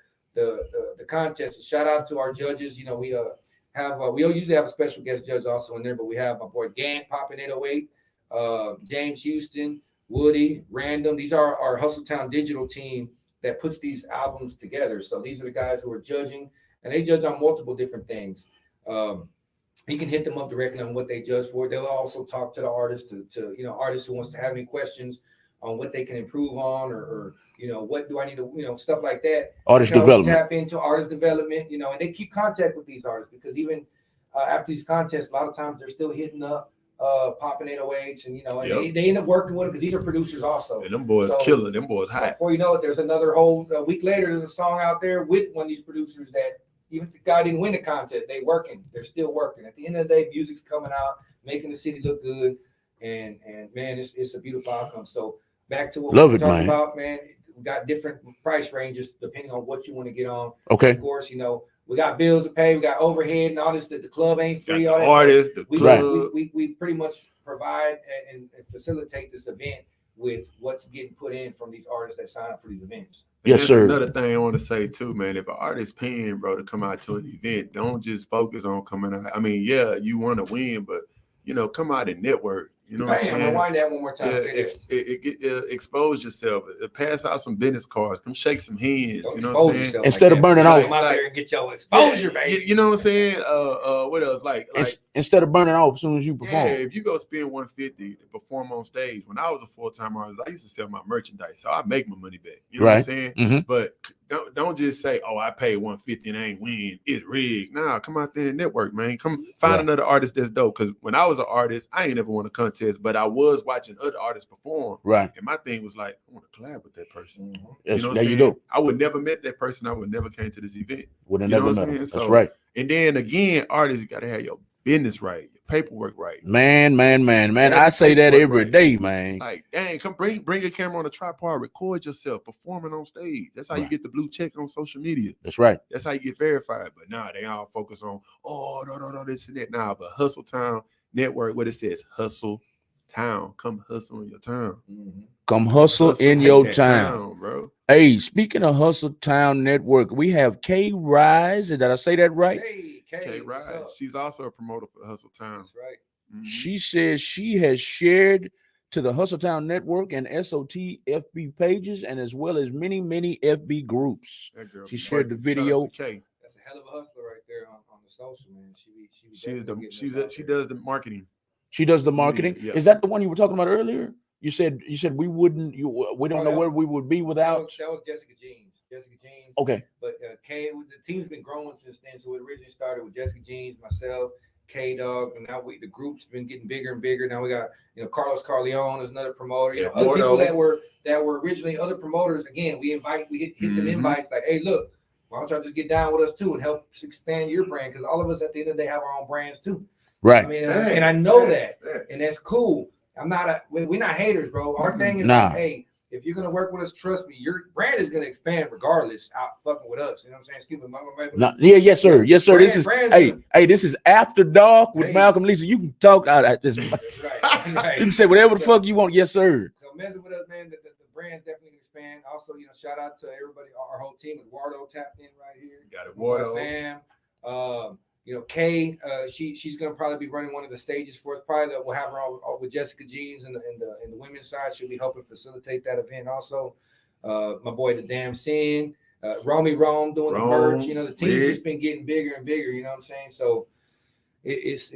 contest. So shout out to our judges. You know, we usually have a special guest judge also in there, but we have my boy Gant popping 808, James Houston, Woody, Random. These are our Hustle Town Digital team that puts these albums together. So these are the guys who are judging, and they judge on multiple different things. You can hit them up directly on what they judge for. They'll also talk to the artist, to artists who wants to have any questions on what they can improve on, or what do I need to, stuff like that. Artist development. Tap into artist development, and they keep contact with these artists because even after these contests, a lot of times they're still hitting up popping 808s, and they end up working with them because these are producers also. And them boys killing, them boys hot. Before you know it, there's another whole week later, there's a song out there with one of these producers that even if the guy didn't win the contest, they're still working. At the end of the day, music's coming out, making the city look good, and man, it's a beautiful outcome. So back to what we're talking about, man. We got different price ranges depending on what you want to get on. Okay. Of course, we we got bills to pay, we got overhead and all this. That the club ain't free. Got All the that artists, the club. we pretty much provide and facilitate this event with what's getting put in from these artists that sign up for these events. Yes, sir. Another thing I want to say too, man. If an artist paying, bro, to come out to an event, don't just focus on coming out. I mean, yeah, you want to win, but come out and network. You know what I'm saying? Rewind that one more time. Yeah, expose yourself. Pass out some business cards. Come shake some hands. Don't you know what I'm saying? Instead of burning off, come out there and get your exposure, baby. You know what I'm saying? What else? Like instead of burning off as soon as you perform. Yeah, if you go spend $150 to perform on stage. When I was a full-time artist, I used to sell my merchandise, so I make my money back. You know what I'm saying? Mm-hmm. But don't just say, "Oh, I paid $150 and I ain't win. It's rigged." Nah, come out there and network, man. Come find another artist that's dope. Because when I was an artist, I ain't never won a contest, but I was watching other artists perform. Right. And my thing was like, I want to collab with that person. Mm-hmm. Yes, you know there you go. I would never met that person. I would never came to this event. Would have never met him. That's right. And then again, artists, you got to have your business right, your paperwork right. Man. I say that every day, man. Like, dang, come bring a camera on a tripod, record yourself performing on stage. That's how you get the blue check on social media. That's right. That's how you get verified. But nah, they all focus on, no, this and that. Nah, but Hustle Town Network, what it says, Hustle Town. Come hustle in your town. Mm-hmm. Come hustle in your town, bro. Hey, speaking of Hustle Town Network, we have K Rise. Did I say that right? Hey, K Rise. She's also a promoter for Hustle Town. That's right. Mm-hmm. She says she has shared to the Hustle Town Network and SOT FB pages, and as well as many FB groups. She shared the video. That's a hell of a hustler right there on the social, man. She does the marketing. She does the marketing. Yeah. Is that the one you were talking about earlier? You said we wouldn't. We don't know where we would be without. That was Jessica Jeans. Okay. But K, the team's been growing since then. So it originally started with Jessica Jeans, myself, K Dog, and now the group's been getting bigger and bigger. Now we got Carlos Carleone is another promoter. Other people that were originally other promoters. Again, we hit them invites like, hey, look, why don't y'all just get down with us too and help expand your brand? Because all of us at the end of the day have our own brands too. Right. I mean, and I know that, and that's cool. We're not haters, bro. Our thing is, like, hey, if you're gonna work with us, trust me, your brand is gonna expand regardless. Out fucking with us, you know what I'm saying? Excuse me, yes, sir. This is this is After Dark with Malcolm Lisa. You can talk out at this. Right. You can say whatever the fuck you want. Yes, sir. So messing with us, man. The brand's definitely gonna expand. Also, shout out to everybody, our whole team. Eduardo tapped in right here. Got Eduardo. Fam. Kay, she's gonna probably be running one of the stages for us. Probably that we'll have her all with Jessica Jeans and the women's side. She'll be helping facilitate that event. Also, my boy the Damn Sin, Romy Rome doing the merch. The team's just been getting bigger and bigger. You know what I'm saying? So it's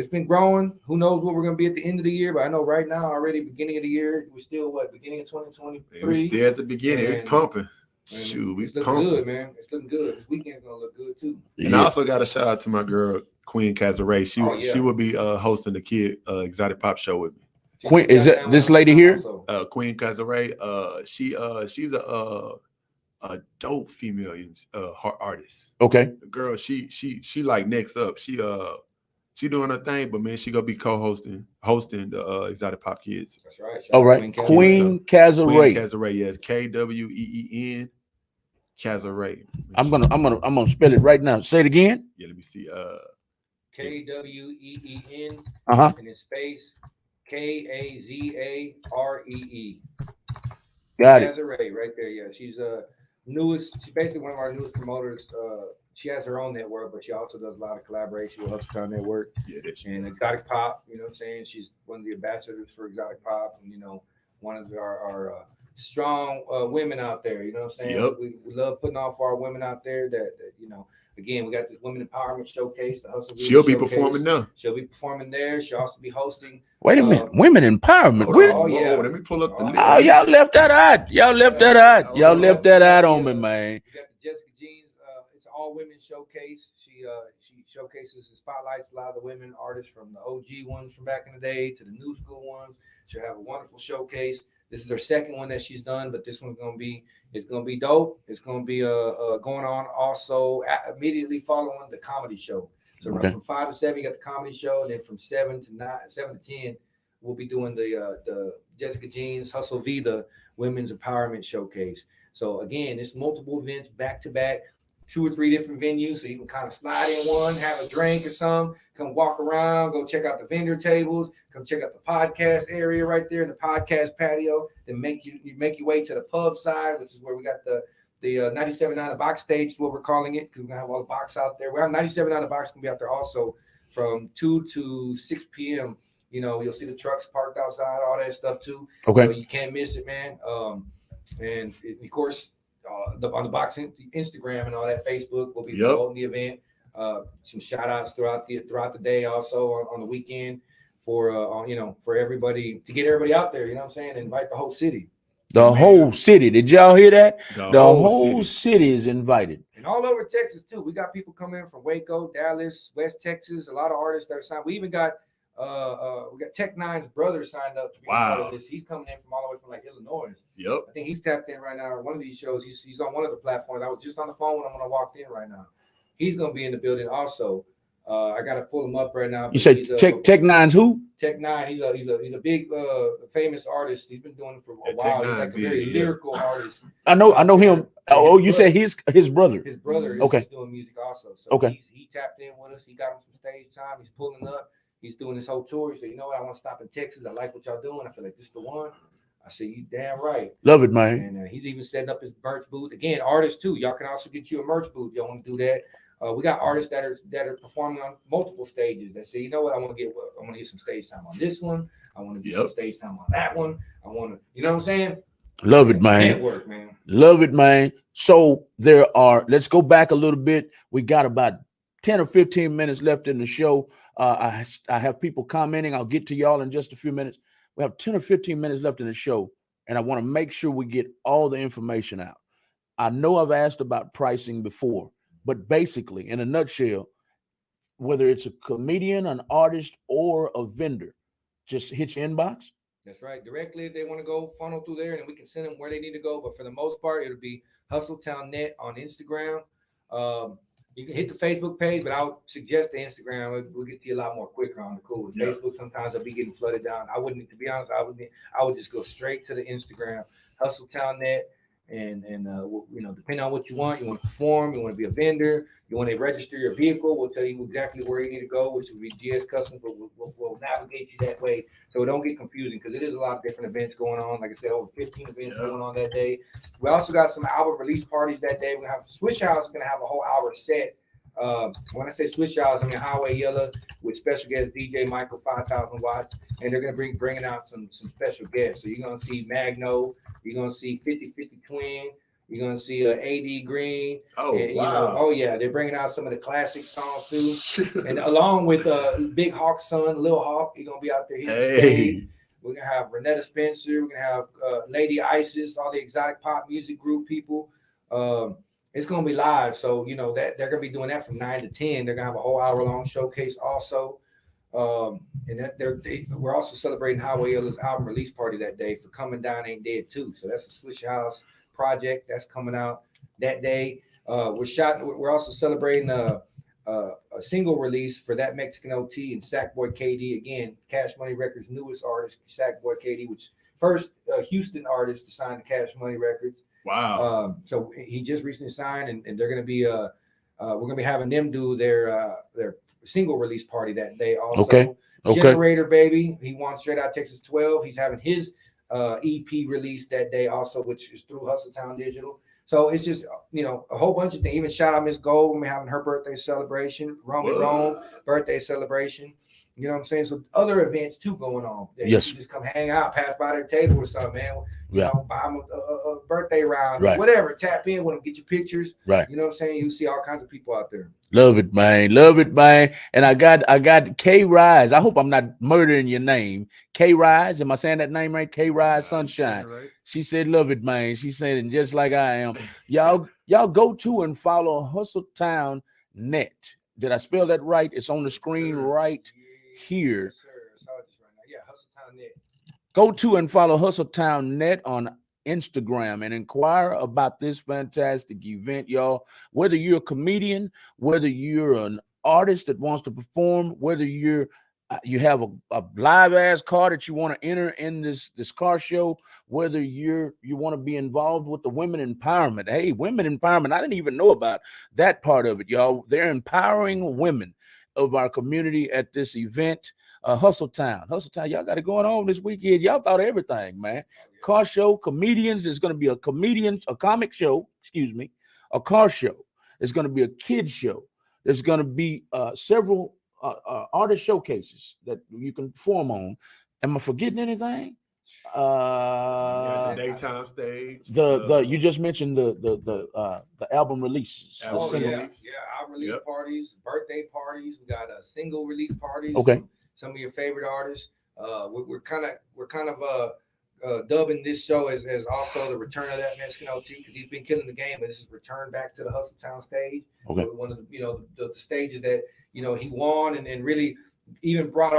been growing. Who knows what we're gonna be at the end of the year? But I know right now, already beginning of the year, we're still beginning of 2023. We're still at the beginning. We're pumping. Shoot, it's looking good, man. It's looking good. This weekend's gonna look good too. And I also got a shout out to my girl Queen Cazaret. She will be hosting the Kid Exotic Pop Show with me. Queen, is it this lady here? Queen Cazaret. She's a dope female artist. Okay. The girl, she like next up. She doing her thing, but man, she gonna be hosting the Exotic Pop Kids. That's right. All right. Queen Cazaret. Queen Cazaret, yes. KWEEN Cazaret. I'm gonna spell it right now. Say it again. Yeah, let me see. KWEEN. And then space KAZAREE. Got it. Cazaret right there. Yeah, she's newest. She's basically one of our newest promoters. She has her own network, but she also does a lot of collaboration with Hustle Town Network and Exotic Pop. You know what I'm saying? She's one of the ambassadors for Exotic Pop, and one of our strong women out there. You know what I'm saying? Yep. We love putting on for our women out there. That again, we got this women empowerment showcase. The Hustle. She'll be performing now. She'll be performing there. She'll also be hosting. Wait a minute, women empowerment. Let me pull up the list. Oh, y'all left that out. Y'all left that out on me, man. We got the Jessica Jeans. It's an all women showcase. She showcases and spotlights a lot of the women artists from the OG ones from back in the day to the new school ones. She'll have a wonderful showcase. This is her second one that she's done, but this one's gonna be dope. It's gonna be going on also immediately following the comedy show. So from 5 to 7, you got the comedy show, and then from 7 to 10, we'll be doing the Jessica Jeans Hustle Vida Women's Empowerment Showcase. So again, it's multiple events back to back. 2 or 3 different venues, so you can kind of slide in one, have a drink or something, come walk around, go check out the vendor tables, come check out the podcast area right there in the podcast patio. Then make your way to the pub side, which is where we got the 97.9 The Box stage, is what we're calling it, because we're gonna have all the box out there. We have 97.9 The Box gonna be out there also from 2 to 6 p.m. You know, you'll see the trucks parked outside, all that stuff too. Okay. So you can't miss it, man. And of course, on the Box Instagram and all that, Facebook will be promoting the event. Some shout outs throughout the day, also on the weekend for for everybody, to get everybody out there. You know what I'm saying? Invite the whole city. The whole city. Did y'all hear that? The whole city is invited. And all over Texas too. We got people coming in from Waco, Dallas, West Texas. A lot of artists that are signed. We even got Tech Nine's brother signed up to be part of this. He's coming in from all the way from like Illinois. Yep. I think he's tapped in right now on one of these shows. He's on one of the platforms. I was just on the phone when I'm gonna walk in right now. He's gonna be in the building also. I gotta pull him up right now. You said Tech Nine's who? Tech Nine. He's a big famous artist. He's been doing it for a while. He's like a very lyrical artist. I know him. Oh, you said his brother. His brother is okay. doing music also. So okay. He tapped in with us. He got him some stage time. He's pulling up. He's doing this whole tour. He said, you know what? I want to stop in Texas. I like what y'all doing. I feel like this is the one. I said, you damn right. Love it, man. And he's even setting up his merch booth. Again, artists too. Y'all can also get you a merch booth. Y'all want to do that. We got artists that are performing on multiple stages that say, you know what? I want to get some stage time on this one. I want to get some stage time on that one. I want to, you know what I'm saying? Love it, man. Network, man. Love it, man. So let's go back a little bit. We got about 10 or 15 minutes left in the show. I have people commenting. I'll get to y'all in just a few minutes. We have 10 or 15 minutes left in the show, and I want to make sure we get all the information out. I know I've asked about pricing before, but basically, in a nutshell, whether it's a comedian, an artist, or a vendor, just hit your inbox. That's right. Directly, if they want to go funnel through there, and we can send them where they need to go. But for the most part, it'll be Hustletown Net on Instagram. You can hit the Facebook page, but I would suggest the Instagram. We'll get to you a lot more quicker on the cool. Facebook, sometimes I'll be getting flooded down. I wouldn't, to be honest, I would just go straight to the Instagram, Hustletown Net. And depending on what you want to perform, you want to be a vendor, you want to register your vehicle, we'll tell you exactly where you need to go, which will be GS Customs, but we'll navigate you that way so it don't get confusing, because it is a lot of different events going on. Like I said, over 15 events going on that day. We also got some album release parties that day. We're going to have Swish House is going to have a whole hour set. When I say Swish House, I mean Highway Yellow with special guest DJ Michael 5,000 watts, and they're going to bringing out some special guests. So you're going to see Magno, you're going to see 50-50 Twin, you're going to see AD Green. Oh, and, wow. They're bringing out some of the classic songs too. And along with Big Hawk's son, Lil Hawk, he's going to be out there hitting the stage. We're going to have Renetta Spencer. We're going to have Lady Isis, all the exotic pop music group people. It's going to be live. So, that they're going to be doing that from 9 to 10. They're going to have a whole hour-long showcase also. And we're also celebrating Highway Yellow's album release party that day for Coming Down Ain't Dead too. So that's a Swish House project that's coming out that day. We're also celebrating a single release for That Mexican OT and Sackboy KD. Again, Cash Money Records' newest artist, Sackboy KD, which first Houston artist to sign to Cash Money Records. Wow. So he just recently signed, and they're going to be we're going to be having them do their single release party that day also. Okay. Generator Baby, he wants Straight Out Texas 12. He's having his EP release that day also, which is through Hustletown Digital. So it's just, a whole bunch of things. Even shout out Miss Gold when we're having her birthday celebration, Rome birthday celebration. You know what I'm saying? So other events too going on. Yes. You just come hang out, pass by their table or something, man. Buy them a birthday round, whatever. Tap in with them, get your pictures. Right. You know what I'm saying? You see all kinds of people out there. Love it, man. Love it, man. And I got K Rise. I hope I'm not murdering your name. K Rise. Am I saying that name right? K Rise Sunshine. Right. She said, love it, man. She said it just like I am. Y'all go to and follow Hustletown Net. Did I spell that right? It's on the screen right here. Yes, sir. I saw this right now. Yeah, Hustletown Net. Go to and follow Hustletown Net on Instagram and inquire about this fantastic event, y'all. Whether you're a comedian, whether you're an artist that wants to perform, whether you're You have a live ass car that you want to enter in this car show, whether you want to be involved with the women empowerment. Hey, women empowerment. I didn't even know about that part of it, y'all. They're empowering women of our community at this event. Hustle Town, y'all got it going on this weekend. Y'all thought of everything, man. Car show, comedians. There's going to be a comic show, a car show. There's going to be a kid show. There's going to be several artist showcases that you can perform on. Am I forgetting anything? The daytime stage. You just mentioned the album releases. Our release parties, birthday parties. We got single release parties. Okay. Some of your favorite artists. We're kind of dubbing this show as also the return of that Mexican OT, because he's been killing the game. But this is return back to the Hustle Town stage. Okay. One of the stages that he won and really even brought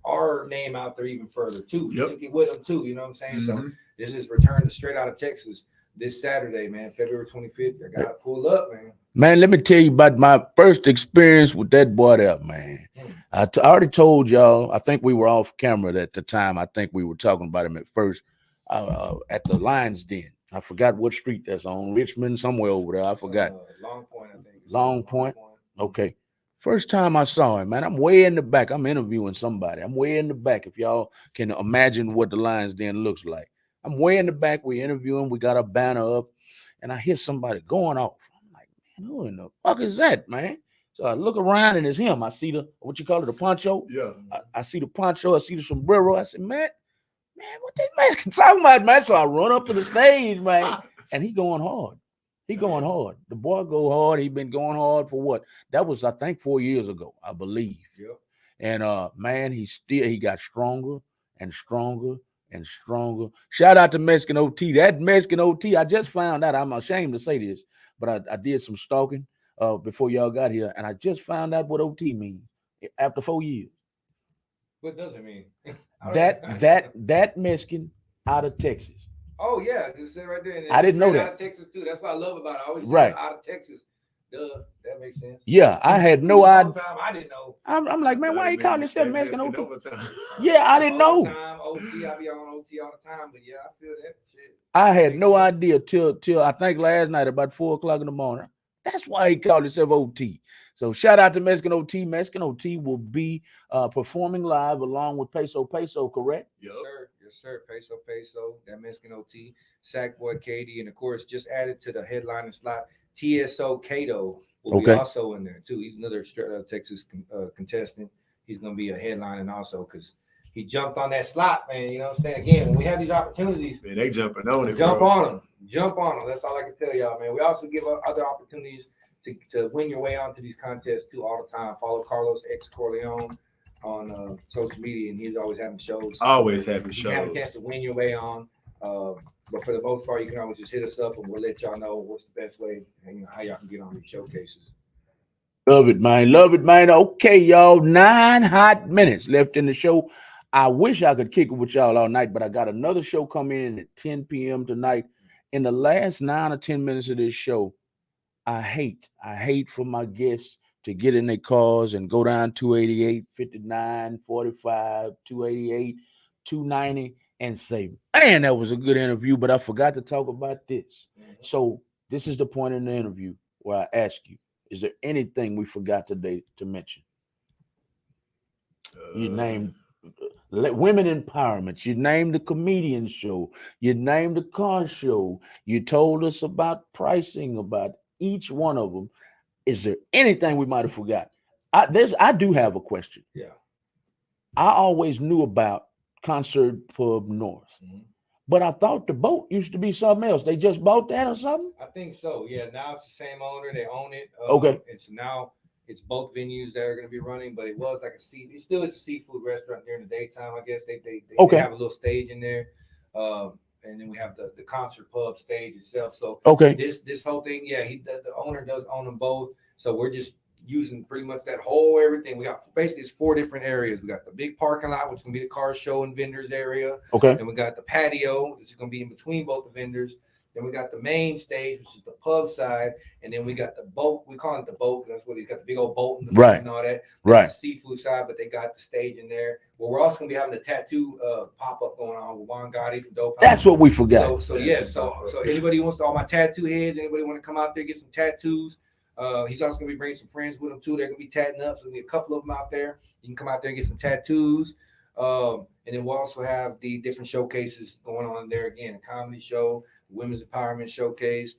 our name out there even further too. Yep. He took it with him too. You know what I'm saying? Mm-hmm. So this is return to Straight Out of Texas this Saturday, man, February 25th. I gotta pull up, man. Man, let me tell you about my first experience with that boy there, man. I already told y'all, I think we were off camera at the time. I think we were talking about him at first at the Lions Den. I forgot what street that's on, Richmond, somewhere over there. I forgot. Long Point, I think. Long Point? Okay. First time I saw him, man, I'm way in the back. I'm interviewing somebody. I'm way in the back. If y'all can imagine what the Lions Den looks like. I'm way in the back. We interviewing. We got a banner up, and I hear somebody going off. I'm like, man, who in the fuck is that, man? So I look around, and it's him. I see the poncho. Yeah. I see the poncho. I see the sombrero. I said, man, what this Mexican talking about, man? So I run up to the stage, man, and he going hard. He going hard. The boy go hard. He been going hard for what? That was, I think, 4 years ago, I believe. Yep. And man, he got stronger and stronger and stronger. Shout out to Mexican OT. That Mexican OT, I just found out. I'm ashamed to say this, but I did some stalking before y'all got here, and I just found out what OT means after 4 years. What does it mean? that Mexican out of Texas. Oh yeah, just say right there. And I didn't know that. Out of Texas too. That's what I love about it. I always say Right. Out of Texas. Duh, that makes sense. Yeah, I had no idea. I didn't know. I'm like, man, why you calling yourself Mexican OT? Yeah, I didn't know. OT, I be on OT all the time, but yeah, I feel that shit. I had no idea till I think last night about 4 o'clock in the morning. That's why he called himself OT. So shout out to Mexican OT. Mexican OT will be performing live along with Peso, correct? Yep. Yes, sir. Peso, that Mexican OT, Sackboy Katie, and of course, just added to the headlining slot, TSO Cato will be also in there too. He's another Straight Out of Texas contestant. He's going to be a headlining also because he jumped on that slot, man. You know what I'm saying? Again, when we have these opportunities, man, they jumping on it. Jump on them. That's all I can tell y'all, man. We also give other opportunities to win your way onto these contests too all the time. Follow Carlos X Corleone on social media, and he's always having shows. Always having shows. You have a chance to win your way on. But for the most part, you can always just hit us up, and we'll let y'all know what's the best way and how y'all can get on these showcases. Love it, man. Okay, y'all. 9 hot minutes left in the show. I wish I could kick it with y'all all night, but I got another show coming in at 10 p.m. tonight. In the last 9 or 10 minutes of this show, I hate for my guests to get in their cars and go down 288, 59, 45, 288, 290 and say, man, that was a good interview, but I forgot to talk about this. So this is the point in the interview where I ask you, is there anything we forgot today to mention? You named women empowerment. You named the comedian show. You named the car show. You told us about pricing, about each one of them. Is there anything we might have forgot? I do have a question. Yeah. I always knew about Concert Pub North, but I thought the boat used to be something else. They just bought that or something? I think so. Yeah. Now it's the same owner. They own it. Okay. And so now it's both venues that are going to be running, but it was like it still is a seafood restaurant during the daytime. I guess they have a little stage in there. And then we have the concert pub stage itself. So this whole thing, the owner does own them both. So we're just using pretty much that whole everything. We got basically it's 4 different areas. We got the big parking lot, which is gonna be the car show and vendors area. Okay. Then we got the patio, which is gonna be in between both the vendors. Then we got the main stage, which is the pub side, and then we got the boat. We call it the boat because that's what we got, the big old boat in the front and all that. Right. The seafood side, but they got the stage in there. Well, we're also gonna be having the tattoo pop up going on with Juan Gotti from Dope House. That's what we forgot. So anybody who wants to, all my tattoo heads, anybody want to come out there get some tattoos? He's also gonna be bringing some friends with him too. They're gonna be tatting up, so there'll be a couple of them out there. You can come out there and get some tattoos. And then we'll also have the different showcases going on there again, a comedy show, women's empowerment showcase.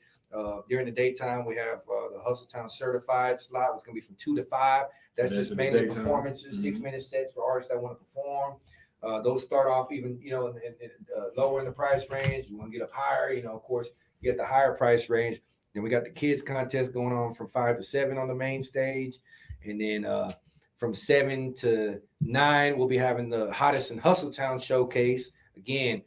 During the daytime, we have the Hustle Town certified slot, which is going to be from 2 to 5. That's just mainly performances, 6-minute sets for artists that want to perform. Those start off even, lower in the price range. You want to get up higher, of course, you get the higher price range. Then we got the kids contest going on from 5 to 7 on the main stage. And then from 7 to 9, we'll be having the Hottest in Hustle Town showcase. Again,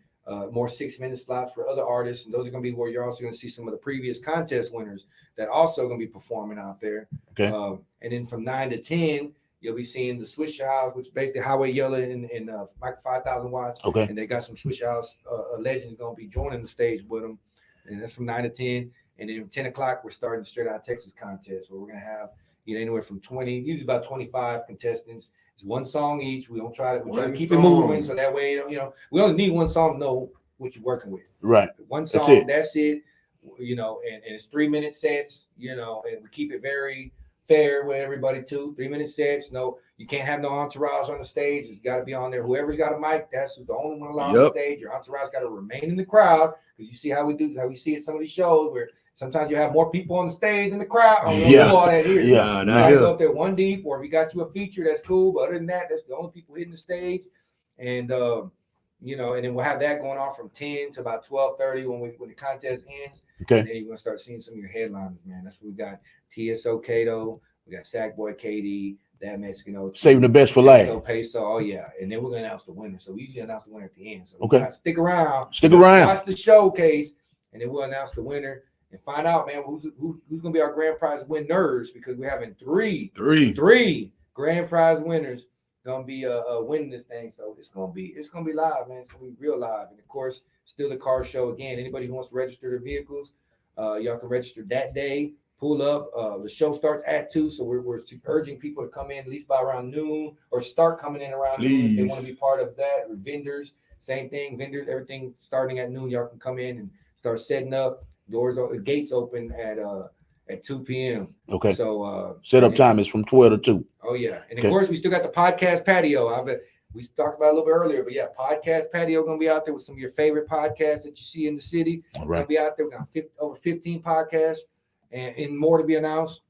more 6-minute slots for other artists. And those are going to be where you're also going to see some of the previous contest winners that also going to be performing out there. Okay. And then from 9 to 10, you'll be seeing the Swisher House, which is basically Highway Yellow and Mike 5,000 watts. Okay. And they got some Swisher House legends going to be joining the stage with them. And that's from 9 to 10. And then 10 o'clock, we're starting the Straight Out Texas contest, where we're going to have anywhere from 20, usually about 25 contestants. It's one song each. We don't try to keep it moving, so that way, we only need one song to know what you're working with. Right. One song, that's it. And it's 3-minute sets, and we keep it very fair with everybody too. 3-minute sets. No, you can't have no entourage on the stage. It's got to be on there. Whoever's got a mic, that's the only one allowed on the stage. Your entourage got to remain in the crowd, because you see how we see it some of these shows where sometimes you have more people on the stage than the crowd. I don't know all that here. Yeah, go up there one deep, or if you got you a feature, that's cool. But other than that, that's the only people hitting the stage. And and then we'll have that going on from 10 to about 12:30 when the contest ends. Okay. And then you're gonna start seeing some of your headliners, man. That's what we got. TSO Kato, we got Sackboy KD, that Mexican. Saving the best for last. Peso. Oh yeah. And then we're gonna announce the winner. So we usually announce the winner at the end. So stick around. Watch the showcase, and then we'll announce the winner. And find out, man, who's going to be our grand prize winners, because we're having three grand prize winners going to be winning this thing. So it's going to be live, man. It's going to be real live. And of course, still the car show again. Anybody who wants to register their vehicles, y'all can register that day. Pull up. The show starts at 2, so we're urging people to come in at least by around noon, or start coming in around noon if they want to be part of that. Or vendors, same thing. Vendors, everything starting at noon. Y'all can come in and start setting up. Gates open at 2 p.m. Okay. So setup time is from 12 to 2. Oh yeah, and of course we still got the podcast patio. We talked about it a little bit earlier, but yeah, podcast patio gonna be out there with some of your favorite podcasts that you see in the city. All right. Gonna be out there. We're gonna over 15 podcasts and more to be announced.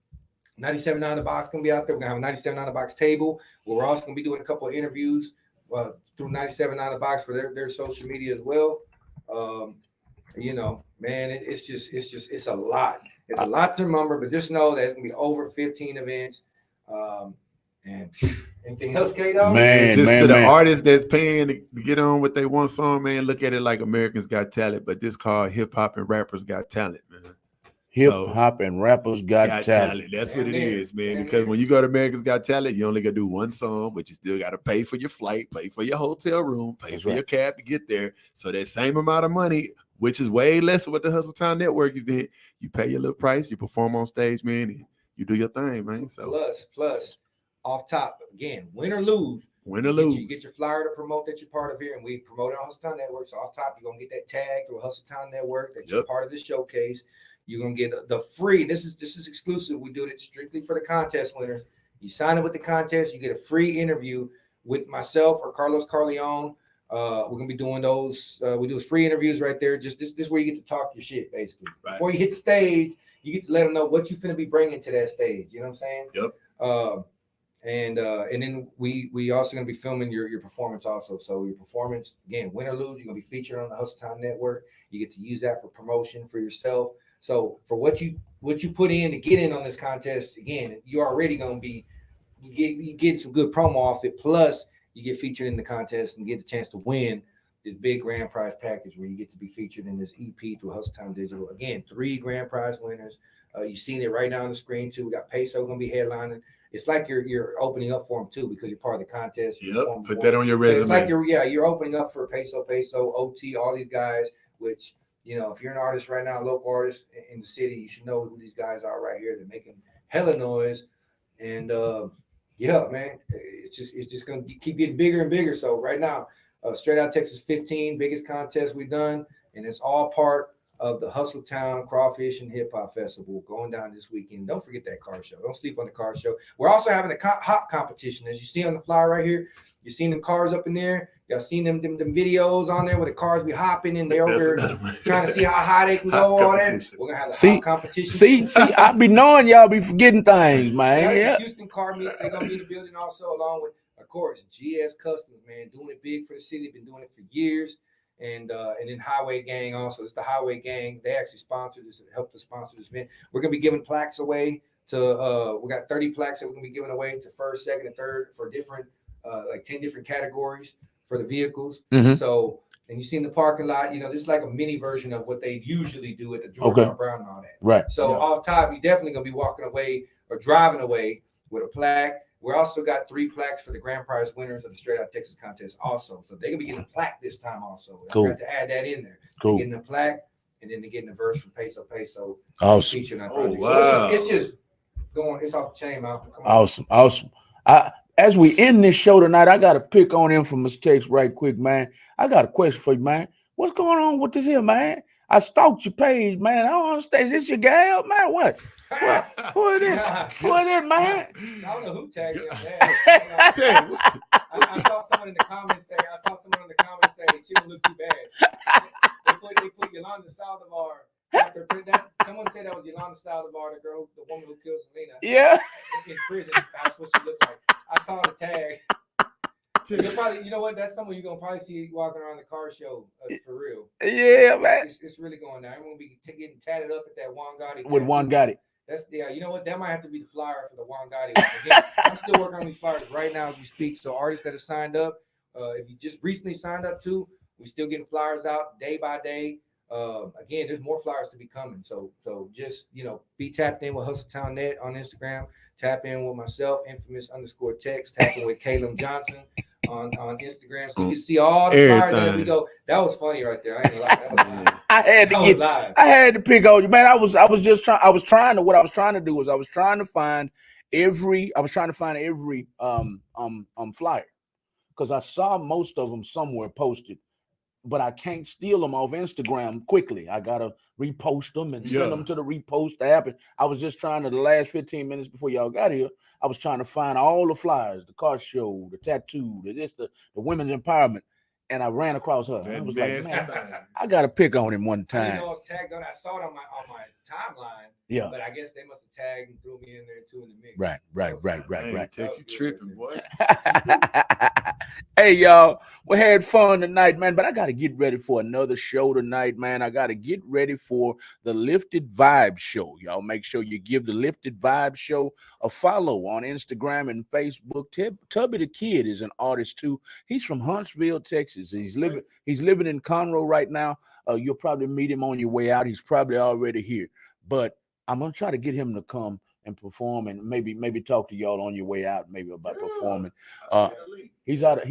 97.9 The Box gonna be out there. We're gonna have a 97.9 The Box table. We're also gonna be doing a couple of interviews through 97.9 The Box for their social media as well. Man, it's a lot. It's a lot to remember, but just know that it's gonna be over 15 events. And anything else, Kato? Man, the artists that's paying to get on with their one song, man, look at it like Americans Got Talent, but this called Hip Hop and Rappers Got Talent, man. Hip Hop and Rappers Got Talent. That's what it is, man. Because when you go to Americans Got Talent, you only got to do one song, but you still got to pay for your flight, pay for your hotel room, pay for your cab to get there. So that same amount of money, which is way less with the Hustle Town Network event, you pay your little price, you perform on stage, man, and you do your thing, man. So plus off top, again, win or lose. You get your flyer to promote that you're part of here, and we promote it on Hustle Town Network. So off top, you're gonna get that tag through Hustle Town Network that you're part of this showcase. You're gonna get the free. This is exclusive. We do it strictly for the contest winners. You sign up with the contest, you get a free interview with myself or Carlos Carleone. We're gonna be doing those. We do free interviews right there. Just this where you get to talk your shit, basically. Right. Before you hit the stage, you get to let them know what you finna be bringing to that stage. You know what I'm saying? Yep. And then we also gonna be filming your performance also. So your performance, again, win or lose, you're gonna be featured on the Hustle Town Network. You get to use that for promotion for yourself. So for what you put in to get in on this contest, again, you're already gonna be you get some good promo off it. Plus, you get featured in the contest and get the chance to win this big grand prize package where you get to be featured in this EP through Hustle Town Digital. Again, 3 grand prize winners. You've seen it right now on the screen too. We got Peso gonna be headlining. It's like you're opening up for them too because you're part of the contest. Yep. Put that on your resume. It's like you're opening up for Peso, OT, all these guys, which you know, if you're an artist right now, local artist in the city, you should know who these guys are right here. They're making hella noise, and yeah, man, it's just gonna keep getting bigger and bigger. So right now, Straight Out Texas 15, biggest contest we've done, and it's all part of the Hustle Town Crawfish and Hip-Hop Festival going down this weekend. Don't forget that car show. Don't sleep on the car show. We're also having a hop competition, as you see on the flyer right here. You seen them cars up in there. Y'all seen them videos on there where the cars be hopping and they're over trying to see how high they can go. All that. We're gonna have a hop competition. See, I be knowing y'all be forgetting things, man. Yeah. Houston car meets. They're gonna be in the building also, along with, of course, GS Customs, man, doing it big for the city. Been doing it for years. And then Highway Gang also. It's the Highway Gang. They actually sponsored this and helped us sponsor this event. We're gonna be giving plaques away to we got 30 plaques that we're gonna be giving away to first, second, and third for different like 10 different categories for the vehicles. Mm-hmm. So, and you see in the parking lot, you know, this is like a mini version of what they usually do at the George R. Brown and all that. Right. So off top, you're definitely gonna be walking away or driving away with a plaque. We also got 3 plaques for the grand prize winners of the Straight Out Texas contest also. So they're gonna be getting a plaque this time also. Cool. I got to add that in there. Cool. They're getting a plaque, and then they're getting a verse from Peso Peso. Awesome. Featuring that Oh, project. wow. So it's just going, it's off the chain, Malcolm. Come on. Awesome. As we end this show tonight, I got to pick on Infamous Text right quick, man. I got a question for you, man. What's going on with this here, man? I stalked your page, man. I don't understand. Is this your gal, man? What? Who is it? Who is it, man? I don't know who tagged him. I saw someone in the comments say, she don't look too bad. They put Yolanda Saldivar. Someone said that was Yolanda Saldivar, the woman who killed Selena. Yeah. In prison. That's what she looked like. I saw the tag. You'll probably, you know what? That's someone you're gonna probably see walking around the car show for real. Yeah, man. It's really going down. Everyone will be getting tatted up at that Juan Gotti. With Juan Gotti. That's you know what? That might have to be the flyer for the Juan Gotti. Again, I'm still working on these flyers right now as we speak. So artists that have signed up, if you just recently signed up too, we're still getting flyers out day by day. Again, there's more flyers to be coming. So just, you know, be tapped in with Hustle Town Net on Instagram. Tap in with myself, Infamous_Text. Tap in with Caleb Johnson on Instagram. So you can see all the flyers that we go. That was funny right there. I ain't gonna lie. That was live. I had to pick on you, man. I was trying to do was I was trying to find every flyer, because I saw most of them somewhere posted, but I can't steal them off Instagram quickly. I gotta repost them and send them to the repost app. And I was just trying to, the last 15 minutes before y'all got here, I was trying to find all the flyers, the car show, the tattoo, the women's empowerment. And I ran across her. I was like, man, I got to pick on him one time. I didn't know I was tagged on. I saw it on my timeline. Yeah. But I guess they must have tagged and threw me in there too in the mix. Right. Text you tripping, boy. Hey, y'all, we had fun tonight, man, but I got to get ready for another show tonight, man. I got to get ready for the Lifted Vibe Show. Y'all make sure you give the Lifted Vibe Show a follow on Instagram and Facebook. Tubby the Kid is an artist too. He's from Huntsville, Texas. He's living in Conroe right now. You'll probably meet him on your way out. He's probably already here, but I'm gonna try to get him to come and perform, and maybe talk to y'all on your way out, maybe about performing. He's out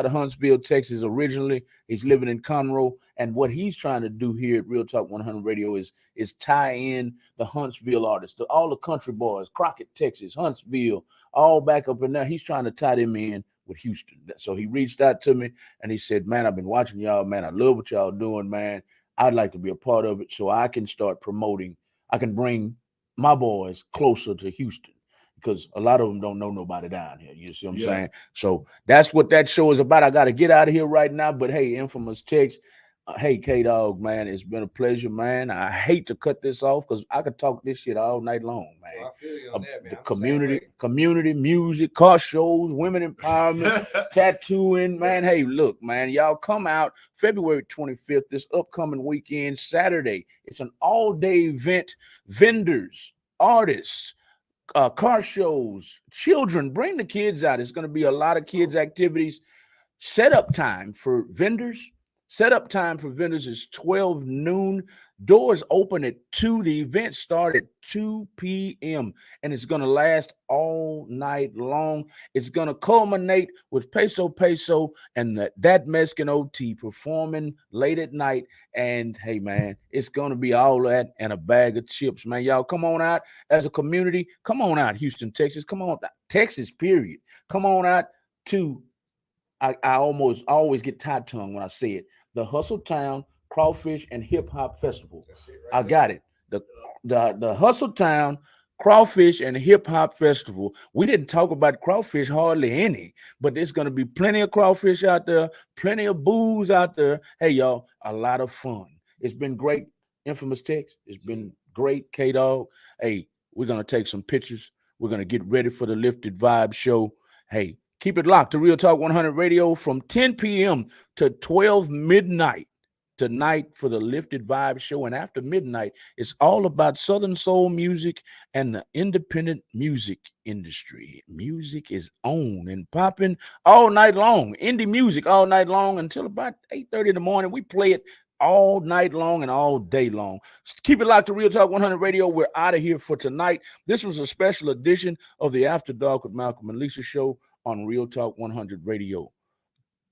of Huntsville, Texas originally. He's living in Conroe, and what he's trying to do here at Real Talk 100 Radio is tie in the Huntsville artists, all the country boys, Crockett, Texas, Huntsville, all back up in there. He's trying to tie them in with Houston. So he reached out to me and he said, man, I've been watching y'all, man. I love what y'all doing, man. I'd like to be a part of it so I can start promoting. I can bring my boys closer to Houston, because a lot of them don't know nobody down here. You see what I'm saying? So that's what that show is about. I got to get out of here right now. But hey, Infamous Text. Hey, K-Dog, man, it's been a pleasure, man. I hate to cut this off because I could talk this shit all night long, man. Well, I feel you on that, man. The community, music, car shows, women empowerment, tattooing, man. Hey, look, man, y'all come out February 25th, this upcoming weekend, Saturday. It's an all-day event. Vendors, artists, car shows, children. Bring the kids out. It's going to be a lot of kids' activities. Setup time for vendors is 12 noon. Doors open at 2. The event starts at 2 p.m. and it's going to last all night long. It's going to culminate with Peso and that Mexican OT performing late at night. And hey, man, it's going to be all that and a bag of chips, man. Y'all come on out as a community. Come on out, Houston, Texas. Come on, Texas, period. Come on out to, I almost always get tie-tongue when I say it, the Hustle Town Crawfish and Hip-Hop Festival. Right, I got it. The Hustle Town Crawfish and Hip-Hop Festival. We didn't talk about crawfish hardly any, but there's going to be plenty of crawfish out there, plenty of booze out there. Hey, y'all, a lot of fun. It's been great, Infamous Tex. It's been great, K-Dog. Hey, we're going to take some pictures. We're going to get ready for the Lifted Vibe show. Hey, keep it locked to Real Talk 100 Radio from 10 p.m. to 12 midnight. Tonight for the Lifted Vibe show, and after midnight, it's all about Southern soul music and the independent music industry. Music is on and popping all night long. Indie music all night long until about 8:30 in the morning. We play it all night long and all day long. Keep it locked to Real Talk 100 Radio. We're out of here for tonight. This was a special edition of the After Dark with Malcolm and Lisa show on Real Talk 100 Radio.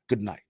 Good night.